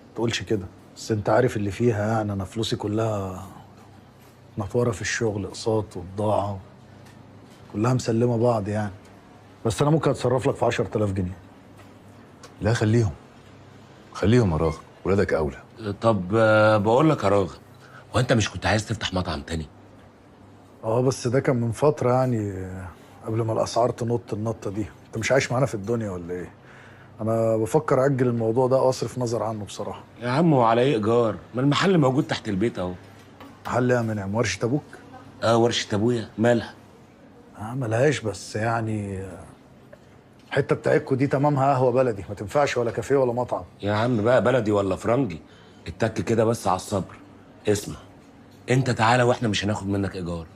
Q: ما تقولش كده، بس انت عارف اللي فيها. يعني انا فلوسي كلها نطوره في الشغل، اقساط وبضاعه كلها مسلمه بعض يعني. بس انا ممكن اتصرف لك في 10,000 جنيه.
B: لا خليهم يا راغب، ولادك اولى.
C: طب بقول لك يا راغب، هو انت مش كنت عايز تفتح مطعم تاني؟
Q: بس ده كان من فتره يعني، قبل ما الاسعار تنط النطه دي. انت مش عايش معانا في الدنيا ولا ايه؟ انا بفكر اجل الموضوع ده واصرف نظر عنه بصراحه.
C: يا عم هو على ايه ايجار؟ ما المحل موجود تحت البيت اهو.
Q: محل ايه يا منعم؟ ورشه ابوك؟
C: ورشه ابويا مالها؟
Q: ملهاش، بس يعني الحته بتاعتكوا دي تمامها قهوه بلدي، ما تنفعش ولا كافيه ولا مطعم.
C: يا عم بقى بلدي ولا فرنجي، اتك كده بس على الصبر. اسمع، انت تعالى واحنا مش هناخد منك ايجار.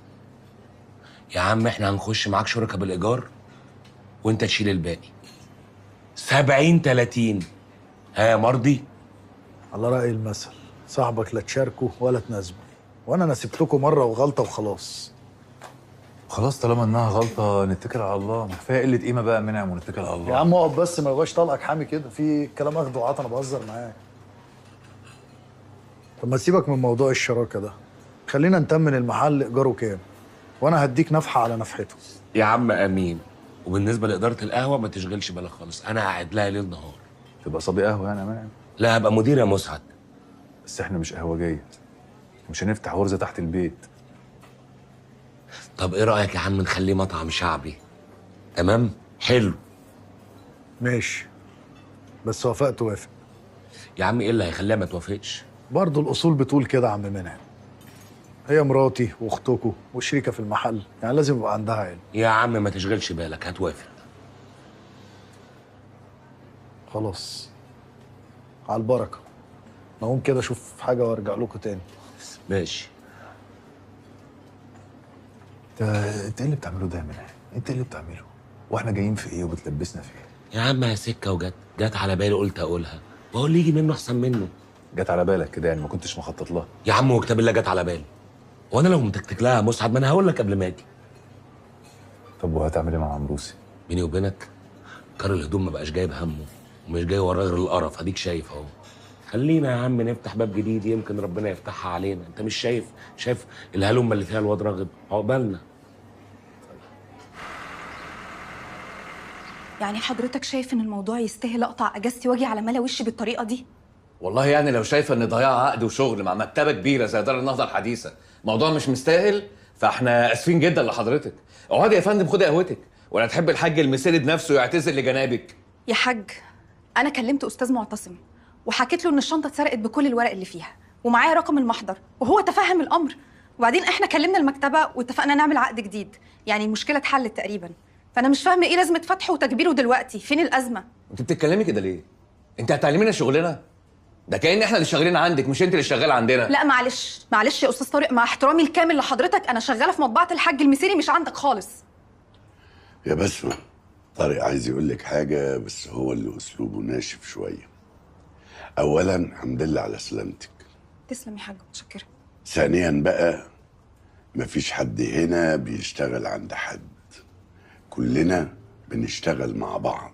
C: يا عم احنا هنخش معاك شركه بالايجار وانت تشيل الباقي. 70-30. ها مرضي؟
Q: على راي المثل، صاحبك لا تشاركه ولا تناسبه. وانا نسيت لكم مره وغلطه وخلاص.
B: خلاص طالما انها غلطه نتكل على الله. ما كفايه قله قيمه بقى منعم ونتكل على الله.
Q: يا عم اقعد بس، ما يبقاش طلقك حامي كده. في كلام اخد وعطا، انا بهزر معاك. طب ما تسيبك من موضوع الشراكه ده، خلينا نتمن المحل ايجاره كام، وانا هديك نفحه على نفحته.
C: يا عم امين. وبالنسبه لاداره القهوه ما تشغلش بالك خالص، انا قاعد لها ليل نهار.
B: تبقى صبي قهوه يعني يا منعم؟
C: لا هبقى مدير يا مسعد.
B: بس احنا مش قهوجيه، مش هنفتح غرزه تحت البيت.
C: طب ايه رايك يا عم نخليه مطعم شعبي؟ تمام؟ حلو.
Q: ماشي، بس وافقت وافق.
C: يا عم ايه اللي هيخليها ما توافقش؟
Q: برضه الاصول بتقول كده يا عم منعم. هي مراتي واختكوا وشريكه في المحل، يعني لازم يبقى عندها علم.
C: يا عم ما تشغلش بالك، هتوافق.
Q: خلاص على البركه. نقوم كده اشوف حاجه وارجع لكم تاني.
C: ماشي.
B: انت ايه اللي بتعمله ده يا منعم؟ انت ايه اللي بتعمله؟ واحنا جايين في ايه وبتلبسنا في ايه؟
C: يا عم يا سكه جت على بالي قلت اقولها، وهو اللي يجي منه احسن منه.
B: جت على بالك كده يعني، ما كنتش مخطط لها؟
C: يا عم وكتاب الله جت على بالي. وانا لو متكتك لها يا مسعد ما انا هقول لك قبل ما اجي.
B: طب وهتعمل ايه مع عمروسي؟
C: بيني وبينك كار الهدوم ما بقاش جايب همه، ومش جاي وراه غير القرف، اديك شايف اهو. خلينا يا عم نفتح باب جديد، يمكن ربنا يفتحها علينا. انت مش شايف الهلمه اللي فيها الواد راغب؟ عقبالنا.
L: يعني حضرتك شايف ان الموضوع يستاهل اقطع اجازتي واجي على ملا وشي بالطريقه دي؟
V: والله يعني لو شايفه ان ضياع عقد وشغل مع مكتبه كبيره زي دار النهضه الحديثه موضوع مش مستاهل، فاحنا اسفين جدا لحضرتك. اقعدي يا فندم خدي قهوتك، ولا تحب الحاج المسيري بنفسه يعتذر لجنابك؟
L: يا حاج، انا كلمت استاذ معتصم وحكيت له ان الشنطه اتسرقت بكل الورق اللي فيها ومعايا رقم المحضر، وهو تفهم الامر. وبعدين احنا كلمنا المكتبه واتفقنا نعمل عقد جديد، يعني المشكله اتحلت تقريبا. فانا مش فاهمه ايه لازمه فتحه وتكبيره دلوقتي، فين الازمه؟
V: انت بتتكلمي كده ليه؟ انت هتعلمينا شغلنا؟ ده كأن احنا اللي شغالين عندك مش انت اللي شغاله عندنا.
L: لا معلش يا استاذ طارق، مع احترامي الكامل لحضرتك، انا شغاله في مطبعه الحاج المسيري مش عندك خالص.
O: يا بسمة، طارق عايز يقول لك حاجة بس هو اللي أسلوبه ناشف شوية. أولاً الحمد لله على سلامتك.
L: تسلم يا حاج، متشكرة.
O: ثانياً بقى مفيش حد هنا بيشتغل عند حد، كلنا بنشتغل مع بعض.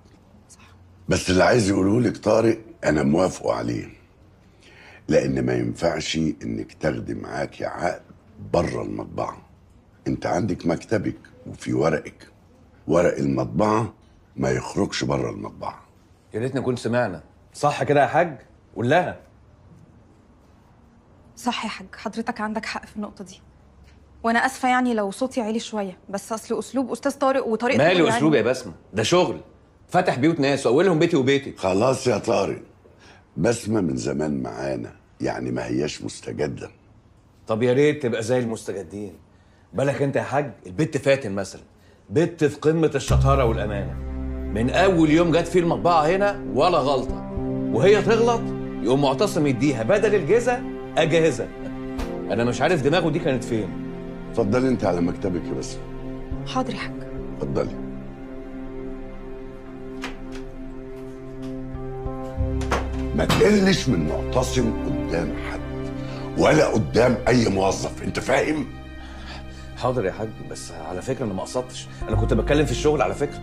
O: بس اللي عايز يقوله لك طارق انا موافقه عليه، لان ما ينفعش انك تاخدي معاكي عقد بره المطبعه. انت عندك مكتبك وفي ورقك، ورق المطبعه ما يخرجش بره المطبعه.
V: يا ريتنا كنا سمعنا. صح كده يا حاج؟ قول لها.
L: صح يا حاج، حضرتك عندك حق في النقطه دي. وانا اسفه يعني لو صوتي عالي شويه، بس اصل اسلوب استاذ طارق وطريقته
V: ماله اسلوب يا بسمه؟ ده شغل فتح بيوت ناس واولهم بيتي وبيتك.
O: خلاص يا طارق، بسمه من زمان معانا، يعني ما هياش مستجده.
V: طب يا ريت تبقى زي المستجدين. بالك انت يا حاج البت فاتن مثلا، بت في قمه الشطاره والامانه. من اول يوم جت فيه المطبعه هنا ولا غلطه، وهي تغلط يقوم معتصم يديها بدل الجزا اجهزه. انا مش عارف دماغه دي كانت فين.
O: اتفضلي انت على مكتبك يا بسمه.
L: حاضر يا حاج.
O: اتفضلي. ما تقلش من معتصم قدام حد ولا قدام اي موظف، انت فاهم؟
V: حاضر يا حاج، بس على فكره انا ما قصدتش، انا كنت بتكلم في الشغل على فكره.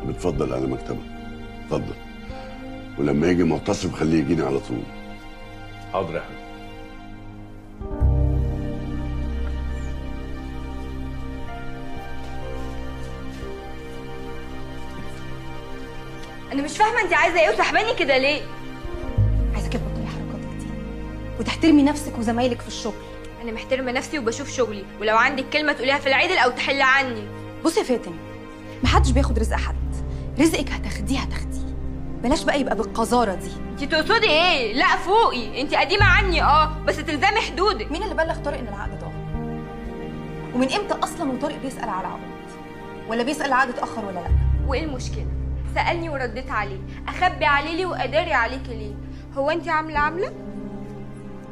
O: بتفضل على مكتبك، اتفضل. ولما يجي معتصم خليه يجيني على طول.
V: حاضر يا حاج.
D: انا مش فاهمه انت عايزه ايه وسحباني كده ليه؟
L: عايزاكي تبطلي حركاتك دي وتحترمي نفسك وزمايلك في الشغل.
D: انا محترمه نفسي وبشوف شغلي، ولو عندك كلمه تقوليها في العدل او تحل عني.
L: بصي يا فاتن، محدش بياخد رزق حد، رزقك هتاخديه. بلاش بقى يبقى بالقذاره دي.
D: انت تقصدي ايه؟ لا فوقي، انت قديمه عني بس تلزمي حدودك.
L: مين اللي بلغ طارق ان العقد ضاع؟ ومن امتى اصلا وطارق بيسال على العقد؟ ولا بيسال العقد اتاخر ولا لا؟
D: وايه المشكله؟ سالني ورديت عليه، اخبي عليه ليه واداري عليكي ليه؟ هو انت عامله؟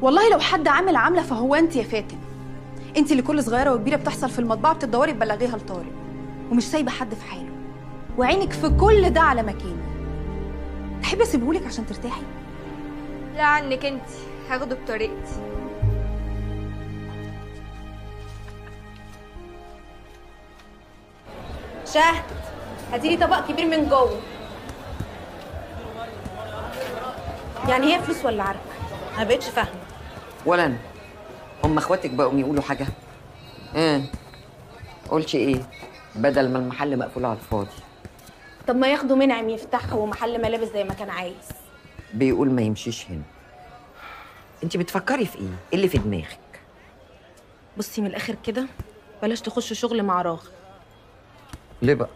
L: والله لو حد عامل عامله فهو انت يا فاتن. انت اللي كل صغيره وكبيره بتحصل في المطبعه بتدوري تبلغيها لطارق، ومش سايبه حد في حاله، وعينك في كل ده على مكانه. تحبي اسيبهولك عشان ترتاحي؟
D: لا عنك انت، هاخده بطريقتي.
L: شهد، هاتيلي طبق كبير من جوه. يعني هي فلوس ولا عرق؟ انا بقتش فاهمه.
I: ولا انا. هم اخواتك بقوا يقولوا حاجه؟ قلتش ايه؟ بدل ما المحل مقفول على الفاضي.
L: طب ما ياخدوا منعم يفتحه ومحل ملابس زي ما كان عايز.
I: بيقول ما يمشيش هنا. انت بتفكري في ايه؟ ايه اللي في دماغك؟
L: بصي من الاخر كده، بلاش تخش شغل مع راغب.
I: ليه بقى؟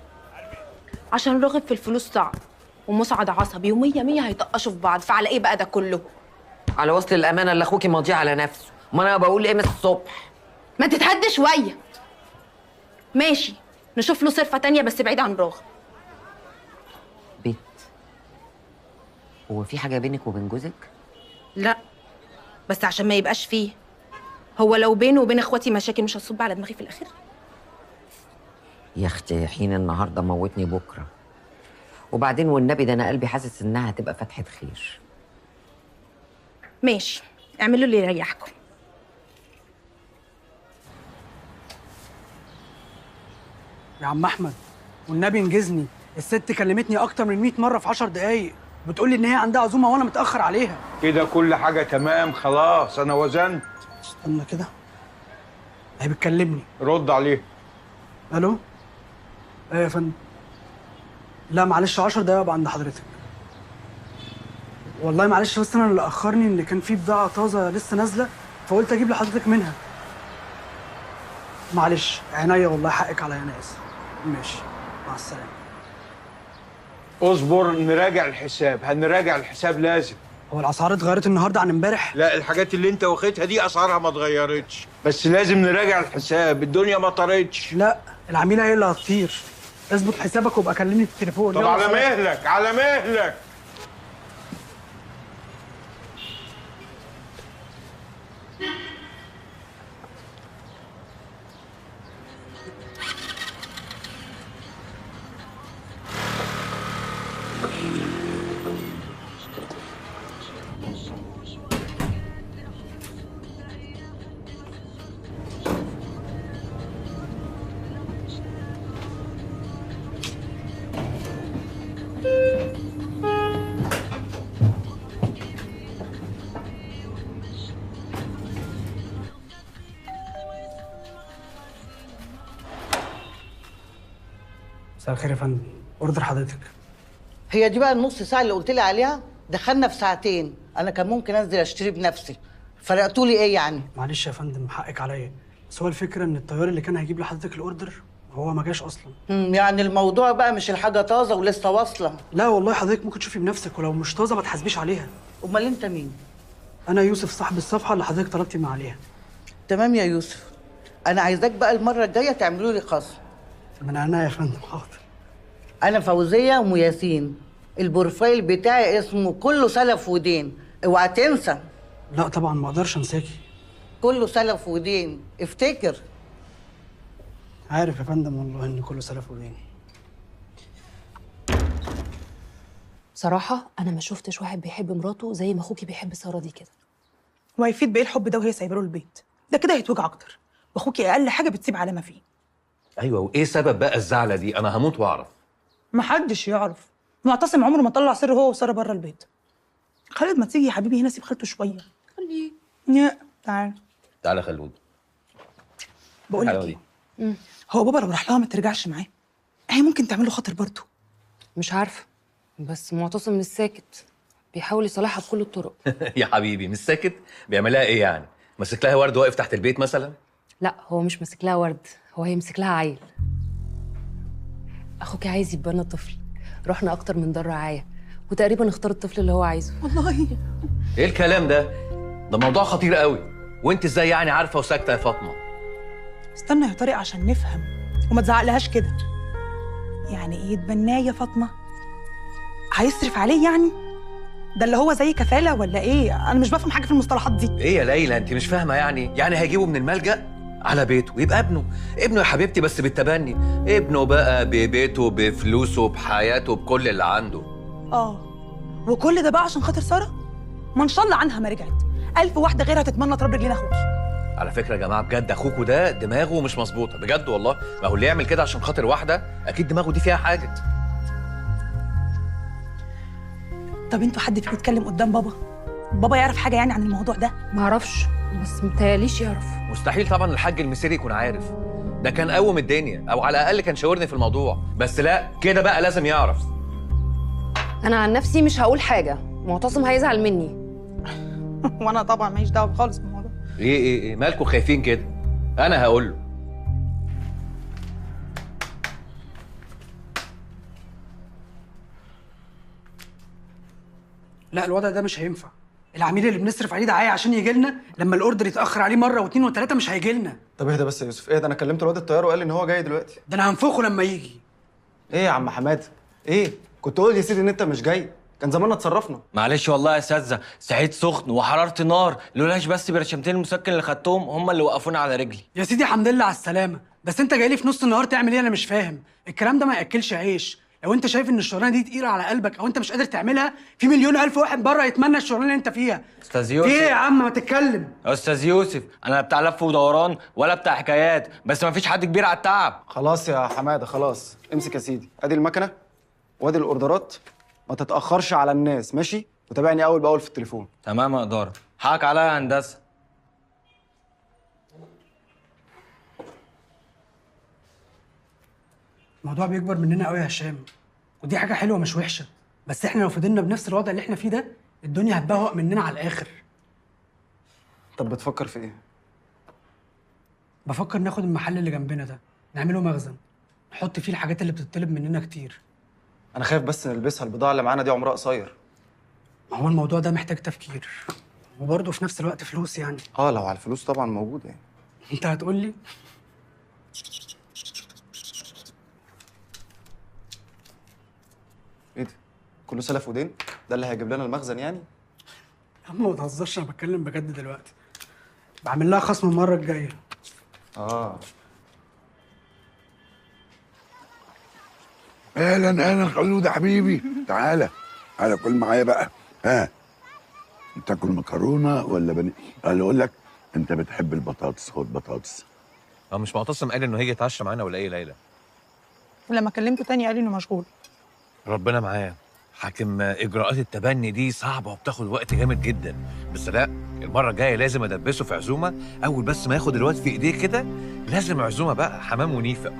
L: عشان راغب في الفلوس صعب، ومسعد عصبي، ومية مية هيطقشوا في بعض. فعلى ايه بقى ده كله؟
I: على وصل الامانه اللي اخوكي ماضيه على نفسه. ما انا بقول ايه من الصبح؟
L: ما تتهدي شويه. ماشي، نشوف له صرفه تانية بس بعيد عن راغب.
I: بيت، هو في حاجه بينك وبين جوزك؟
L: لا، بس عشان ما يبقاش فيه. هو لو بينه وبين اخواتي مشاكل مش هتصب على دماغي في الاخر.
I: يا اختي يا حين، النهارده موتني بكره. وبعدين والنبي ده انا قلبي حاسس انها هتبقى فتحه خير.
L: ماشي، اعملوا اللي يريحكم.
R: يا عم احمد والنبي انجزني، الست كلمتني اكتر من 100 مره في 10 دقايق بتقول لي ان هي عندها عزومه وانا متاخر عليها.
G: كده كل حاجه تمام خلاص، انا وزنت.
R: استنى كده، هي بتكلمني.
G: رد عليها.
R: الو، ايه يا فندم؟ لا معلش 10 دقايق ابقى عند حضرتك. والله معلش، بس انا اللي اخرني ان كان في بضاعه طازه لسه نازله، فقلت اجيب لحضرتك منها. معلش عينيا والله، حقك عليا، انا اسف. ماشي، مع السلامه.
G: اصبر نراجع الحساب، هنراجع الحساب لازم.
R: هو الاسعار اتغيرت النهارده عن امبارح؟
G: لا، الحاجات اللي انت واخدها دي اسعارها ما اتغيرتش، بس لازم نراجع الحساب، الدنيا ما طارتش.
R: لا، العميله هي اللي هتطير. اظبط حسابك وابقى كلمني في التليفون.
G: طب على مهلك، على مهلك.
R: مساء الخير يا فندم، اوردر حضرتك.
P: هي دي بقى النص ساعة اللي قلت لي عليها؟ دخلنا في ساعتين، أنا كان ممكن أنزل أشتري بنفسي. فرقتوا لي إيه يعني؟
R: معلش يا فندم حقك عليا، بس هو الفكره ان الطيار اللي كان هيجيب لحضرتك الاوردر هو ما جاش اصلا.
P: يعني الموضوع بقى مش الحاجة طازة ولسه واصلة.
R: لا والله حضرتك ممكن تشوفي بنفسك، ولو مش طازه ما تحاسبيش عليها.
P: أمال أنت مين؟
R: انا يوسف صاحب الصفحه اللي حضرتك طلبتي من عليها.
P: تمام يا يوسف، أنا عايزاك بقى المرة الجاية تعملوا لي خصم.
R: من عينيا يا فندم، حاضر.
P: أنا فوزية أم ياسين، البروفايل بتاعي اسمه كله سلف ودين، اوعى تنسى.
R: لا طبعا ما اقدرش انساكي.
P: كله سلف ودين، افتكر.
R: عارف يا فندم والله ان كله سلف ودين.
K: بصراحه انا ما شفتش واحد بيحب مراته زي ما اخوكي بيحب ساره دي كده.
T: وهيفيد بايه الحب ده وهي سايبه له البيت؟ ده كده هيتوجع اكتر، واخوكي اقل حاجه بتسيب علامه فيه.
V: ايوه، وايه سبب بقى الزعله دي؟ انا هموت واعرف.
T: محدش يعرف. معتصم عمره ما طلع سر هو وساره بره البيت. خالد ما تيجي يا حبيبي هنا سيب خالته شويه. خليه. لا تعال.
V: تعالى خلود.
T: بقول لك ايه، هو بابا لو راح لها ما ترجعش معاه، هي ممكن تعمل له خاطر برضه.
K: مش عارفه، بس معتصم مش ساكت، بيحاول يصالحها بكل الطرق.
V: يا حبيبي مش ساكت؟ بيعملها ايه يعني؟ ماسك لها ورد واقف تحت البيت مثلا؟
K: لا هو مش ماسك لها ورد، هو هيمسك لها عيل. اخوك عايز يبقى لنا طفل، رحنا اكتر من دار رعايه وتقريبا اختار الطفل اللي هو عايزه.
T: والله
V: ايه الكلام ده؟ ده موضوع خطير قوي، وانت ازاي يعني عارفه وساكته يا فاطمه؟
T: استنى يا طارق عشان نفهم وما تزعقلهاش كده. يعني ايه يتبناه يا فاطمه؟ هيصرف عليه يعني؟ ده اللي هو زي كفاله ولا ايه؟ انا مش بفهم حاجه في المصطلحات دي.
V: ايه يا ليلى انت مش فاهمه يعني هيجيبه من الملجأ على بيته ويبقى ابنه يا حبيبتي، بس بالتبني. ابنه بقى ببيته بفلوسه بحياته بكل اللي عنده.
T: وكل ده بقى عشان خاطر ساره؟ ما ان شاء الله عنها ما رجعت، 1000 واحده غيرها تتمنى تراب رجلين اخوكي.
V: على فكره يا جماعه بجد اخوكوا ده دماغه مش مظبوطه بجد والله. ما هو اللي يعمل كده عشان خاطر واحده اكيد دماغه دي فيها حاجه.
T: طب انتوا حد فيكم يتكلم قدام بابا؟ بابا يعرف حاجه يعني عن الموضوع ده؟
K: معرفش، بس متهيأليش يعرف.
V: مستحيل طبعا الحاج المسيري يكون عارف، ده كان قوم الدنيا او على الاقل كان شاورني في الموضوع، بس لا كده بقى لازم يعرف.
K: انا عن نفسي مش هقول حاجه، معتصم هيزعل مني.
T: وانا طبعا ماليش دعوه خالص بالموضوع.
V: ايه مالكوا خايفين كده؟ انا هقول له.
R: لا الوضع ده مش هينفع. العميل اللي بنصرف عليه دعايه عشان يجي لنا لما الاوردر يتاخر عليه مره واثنين وثلاثه مش هيجي لنا.
W: طب اهدى بس يا يوسف، اهدى. انا كلمت الواد الطيار وقال لي ان هو جاي دلوقتي.
R: ده انا هنفخه لما يجي.
W: ايه يا عم حماد؟ ايه؟ كنت قول يا سيدي ان انت مش جاي، كان زماننا اتصرفنا.
X: معلش والله يا اساتذه، سعيد سخن وحراره نار، لولاش بس برشمتين المسكن اللي خدتهم هم اللي وقفونا على رجلي.
R: يا سيدي الحمد لله على السلامه، بس انت جاي لي في نص النهار تعمل ايه؟ انا مش فاهم الكلام ده، ما ياكلش عيش. لو انت شايف ان الشغلانه دي تقيله على قلبك او انت مش قادر تعملها، في مليون الف واحد بره يتمنى الشغلانه اللي انت فيها.
X: استاذ يوسف،
R: في ايه يا عم؟ ما تتكلم.
X: استاذ يوسف، انا لا بتاع لف ودوران ولا بتاع حكايات، بس ما فيش حد كبير على التعب.
W: خلاص يا حماده خلاص، امسك يا سيدي، ادي المكنه وادي الاوردرات، ما تتاخرش على الناس ماشي؟ وتابعني اول باول في التليفون.
X: تمام يا اداره. حقك عليا يا هندسه.
R: الموضوع بيكبر مننا قوي يا هشام، ودي حاجه حلوه مش وحشه، بس احنا لو فضلنا بنفس الوضع اللي احنا فيه ده الدنيا هتبهوأ مننا على الاخر.
W: طب بتفكر في ايه؟
R: بفكر ناخد المحل اللي جنبنا ده نعمله مخزن، نحط فيه الحاجات اللي بتطلب مننا كتير.
W: انا خايف بس نلبسها، البضاعه اللي معانا دي عمرها قصير.
R: ما هو الموضوع ده محتاج تفكير وبرضه في نفس الوقت فلوس يعني.
W: لو على الفلوس طبعا موجوده يعني.
R: انت هتقول لي
W: ايه ده؟ كله سلف ودين؟ ده اللي هيجيب لنا المخزن يعني؟
R: يا عم ما تهزرش، انا بتكلم بجد دلوقتي. بعمل لها خصم المره الجايه.
A: اهلا خلود يا حبيبي، تعالى كل معايا بقى. تاكل مكرونه ولا قال اقول لك انت بتحب البطاطس، خد بطاطس.
V: مش معتصم قال انه هيجي يتعشى معانا ولا ايه ليلى؟
T: ولما كلمته تاني قال لي انه مشغول.
V: ربنا معاه. حاكم اجراءات التبني دي صعبه وبتاخد وقت جامد جدا، بس لا المره الجايه لازم ادبسه في عزومه. اول بس ما ياخد الواد في ايديه كده لازم عزومه بقى حمام ونيفه.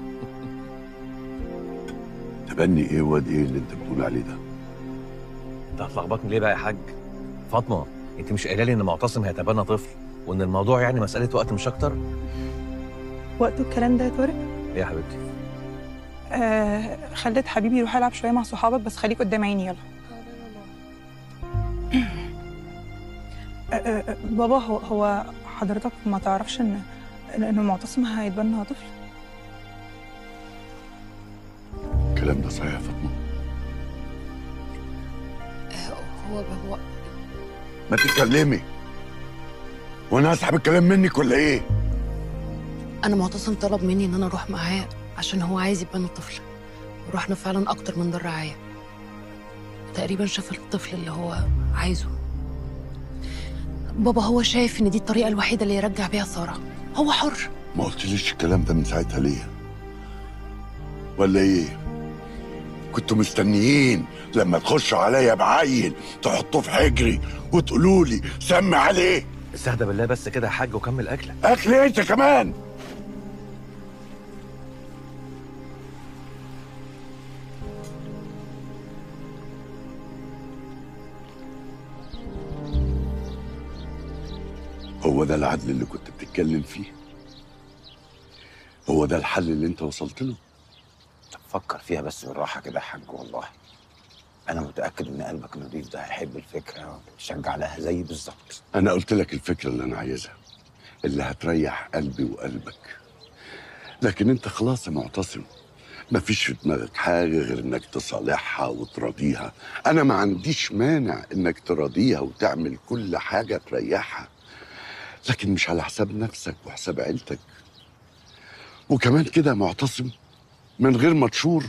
O: تبني ايه واد ايه اللي انت بتقول عليه ده؟
V: انت هتلخبطني ليه بقى يا حاج؟ فاطمه، انت مش قايله لي ان معتصم هيتبنى طفل وان الموضوع يعني مساله وقت مش اكتر؟
T: وقته الكلام ده يا طارق؟
V: ايه يا حبيبتي؟
T: خليت حبيبي يروح يلعب شويه مع صحابك، بس خليك قدام عيني يلا. بابا هو حضرتك ما تعرفش ان معتصم هيتبنى طفل؟
O: الكلام ده صحيح يا فاطمه؟
H: هو
O: ما تتكلمي. وانا هسحب الكلام منك ولا ايه؟
K: انا معتصم طلب مني ان انا اروح معاه عشان هو عايز يتبنى طفل، ورحنا فعلا اكتر من دار رعايه. تقريبا شاف الطفل اللي هو عايزه. بابا هو شايف ان دي الطريقه الوحيده اللي يرجع بيها ساره، هو حر.
O: ما قلتليش الكلام ده من ساعتها ليه؟ ولا ايه؟ كنتوا مستنيين لما تخشوا عليا بعيل تحطوه في حجري وتقولوا لي سمي عليه؟
V: استهدى بالله بس كده يا حاج وكمل اكلك.
O: اكل ايه انت كمان؟ هو ده العدل اللي كنت بتتكلم فيه؟ هو ده الحل اللي انت وصلت له؟
E: طب فكر فيها بس بالراحه كده يا حاج، والله انا متاكد ان قلبك النضيف ده هيحب الفكره ويشجع لها زي بالظبط.
O: انا قلت لك الفكره اللي انا عايزها، اللي هتريح قلبي وقلبك. لكن انت خلاص يا معتصم، مفيش في دماغك حاجه غير انك تصالحها وتراضيها. انا ما عنديش مانع انك تراضيها وتعمل كل حاجه تريحها، لكن مش على حساب نفسك وحساب عيلتك. وكمان كده يا معتصم من غير ما تشور،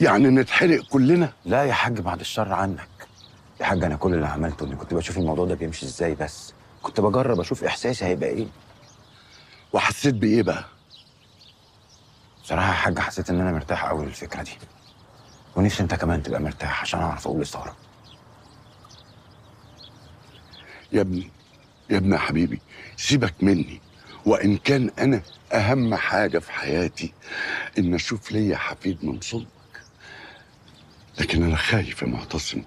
O: يعني نتحرق كلنا.
E: لا يا حاج بعد الشر عنك يا حاج، انا كل اللي عملته اني كنت بشوف الموضوع ده بيمشي ازاي، بس كنت بجرب اشوف احساسي هيبقى ايه.
O: وحسيت بايه بقى؟
E: بصراحه يا حاج حسيت ان انا مرتاح قوي للفكره دي، ونفسي انت كمان تبقى مرتاح عشان اعرف اقول لساره.
O: يا ابني يا حبيبي، سيبك مني. وان كان انا اهم حاجه في حياتي ان اشوف ليا حفيد من صلبك، لكن انا خايف يا معتصم،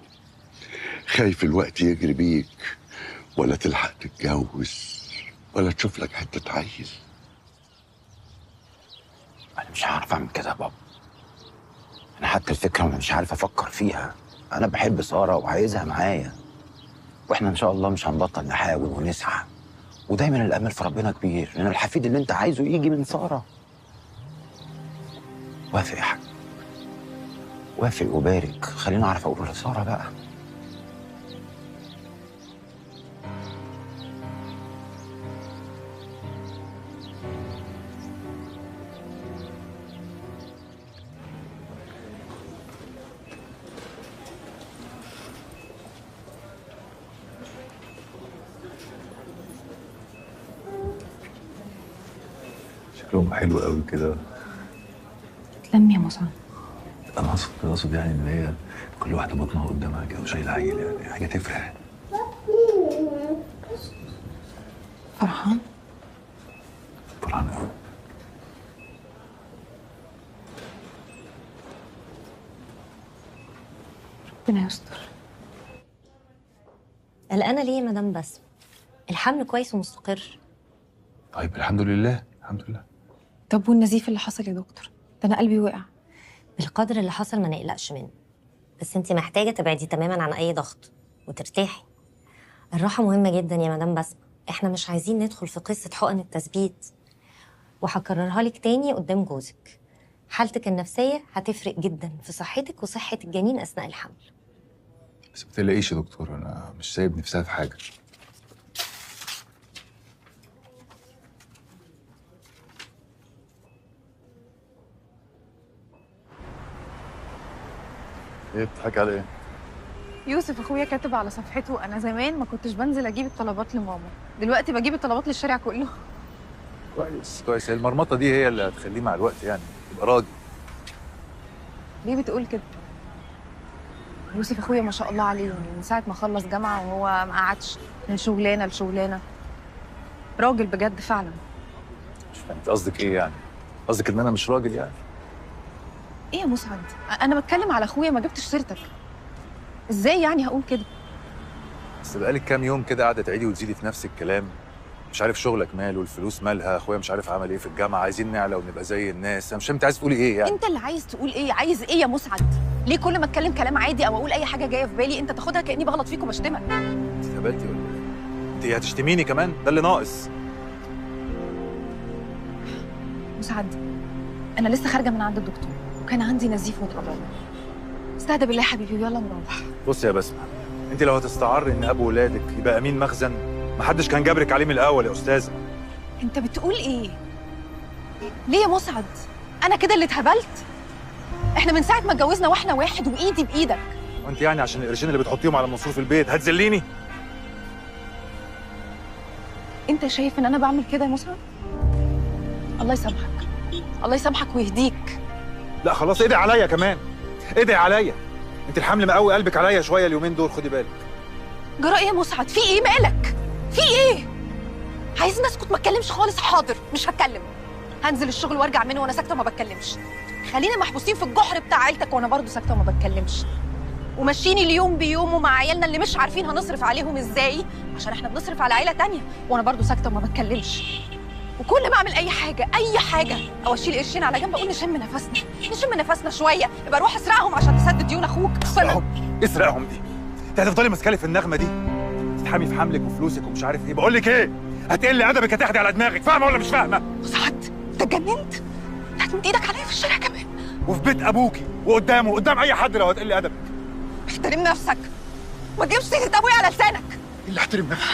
O: خايف الوقت يجري بيك ولا تلحق تتجوز ولا تشوف لك حته عيل.
E: انا مش هعرف اعمل كده يا بابا، انا حتى الفكره مش عارف افكر فيها. انا بحب ساره وعايزها معايا، واحنا ان شاء الله مش هنبطل نحاول ونسعى، ودايما الامل في ربنا كبير لان الحفيد اللي انت عايزه يجي من ساره. وافق يا حاج، وافق وبارك، خليني اعرف اقول لساره بقى.
B: شكلهم حلو قوي كده.
H: تلم يا مسعد.
B: انا اقصد يعني ان هي كل واحده بطنها قدامها كده وشايله عيل، يعني حاجه تفرح.
H: فرحان؟
B: فرحان قوي.
H: ربنا يستر.
F: قلقانه ليه يا مدام بسمة؟ الحمل كويس ومستقر.
B: طيب الحمد لله الحمد لله.
H: طب والنزيف اللي حصل يا دكتور؟ ده انا قلبي وقع.
F: بالقدر اللي حصل ما نقلقش منه، بس انت محتاجه تبعدي تماما عن اي ضغط وترتاحي. الراحه مهمه جدا يا مدام بسمة، احنا مش عايزين ندخل في قصه حقن التثبيت، وهكررها لك تاني قدام جوزك. حالتك النفسيه هتفرق جدا في صحتك وصحه الجنين اثناء الحمل.
B: بس ما تقلقيش يا دكتور، انا مش سايب نفسها في حاجه.
J: ايه بتضحكي على ايه؟
L: يوسف اخويا كاتب على صفحته انا زمان ما كنتش بنزل اجيب الطلبات لماما، دلوقتي بجيب الطلبات للشارع كله.
J: كويس كويس، هي المرمطه دي هي اللي هتخليه مع الوقت يعني يبقى راجل.
L: ليه بتقول كده؟ يوسف اخويا ما شاء الله عليه، من ساعه ما خلص جامعه وهو ما قعدش من شغلانه لشغلانه. راجل بجد فعلا.
J: مش فاهم انت قصدك ايه يعني؟ قصدك ان انا مش راجل يعني؟
L: ايه يا مسعد؟ انا بتكلم على اخويا، ما جبتش سيرتك. ازاي يعني هقول كده؟
B: بس بقالك كام يوم كده قاعده تعيدي وتزيدي في نفس الكلام. مش عارف شغلك ماله، الفلوس مالها، اخويا مش عارف عمل ايه في الجامعه، عايزين نعلى ونبقى زي الناس. انا مش فاهم انت عايز تقولي ايه يعني.
L: انت اللي عايز تقول ايه؟ عايز ايه يا مسعد؟ ليه كل ما اتكلم كلام عادي او اقول اي حاجه جايه في بالي انت تاخدها كاني بغلط فيك وبشتمك؟
B: انت اتهبلتي ولا ايه؟ انت هتشتميني كمان؟ ده اللي ناقص.
L: مسعد، انا لسه خارجه من عند الدكتور وكان عندي نزيف واتقرب. استهدى بالله يا حبيبي ويلا نروح.
B: بص يا بسمه، انت لو هتستعر ان ابو ولادك يبقى امين مخزن، محدش كان جابرك عليه من الاول يا استاذه.
L: انت بتقول ايه؟ ليه يا مسعد؟ انا كده اللي اتهبلت؟ احنا من ساعه ما اتجوزنا واحنا واحد وايدي بايدك.
B: وانت يعني عشان القرشين اللي بتحطيهم على مصروف البيت هتذليني؟
L: انت شايف ان انا بعمل كده يا مسعد؟ الله يسامحك، الله يسامحك ويهديك.
B: لا خلاص ادعي عليا كمان، ادعي عليا. انت الحمل مقوي قلبك عليا شويه اليومين دول، خدي بالك.
L: جرى ايه يا مسعد؟ في ايه مالك؟ في ايه؟ عايزني اسكت ما اتكلمش خالص؟ حاضر مش هتكلم. هنزل الشغل وارجع منه وانا ساكته وما بتكلمش. خلينا محبوسين في الجحر بتاع عيلتك وانا برضه ساكته وما بتكلمش. ومشيني اليوم بيومه مع عيالنا اللي مش عارفين هنصرف عليهم ازاي عشان احنا بنصرف على عيله تانية وانا برضه ساكته وما بتكلمش. وكل ما اعمل اي حاجه او اشيل قرشين على جنب اقول نشم نفسنا شويه، يبقى اروح اسرقهم عشان تسدد ديون اخوك.
B: اسرقهم دي؟ انت هتفضلي ماسكه لي في النغمه دي؟ تتحامي في حملك وفلوسك ومش عارف ايه. بقول لك ايه، هتقل ادبك هتاخدي على دماغك، فاهمه ولا مش فاهمه؟
L: مسعد انت اتجننت؟ انت هتمد ايدك عليا في الشارع كمان
B: وفي بيت ابوكي وقدامه قدام اي حد لو هتقلي ادبك.
L: احترم نفسك، ما تجيبش سيره ابويا على لسانك.
B: اللي احترم نفسك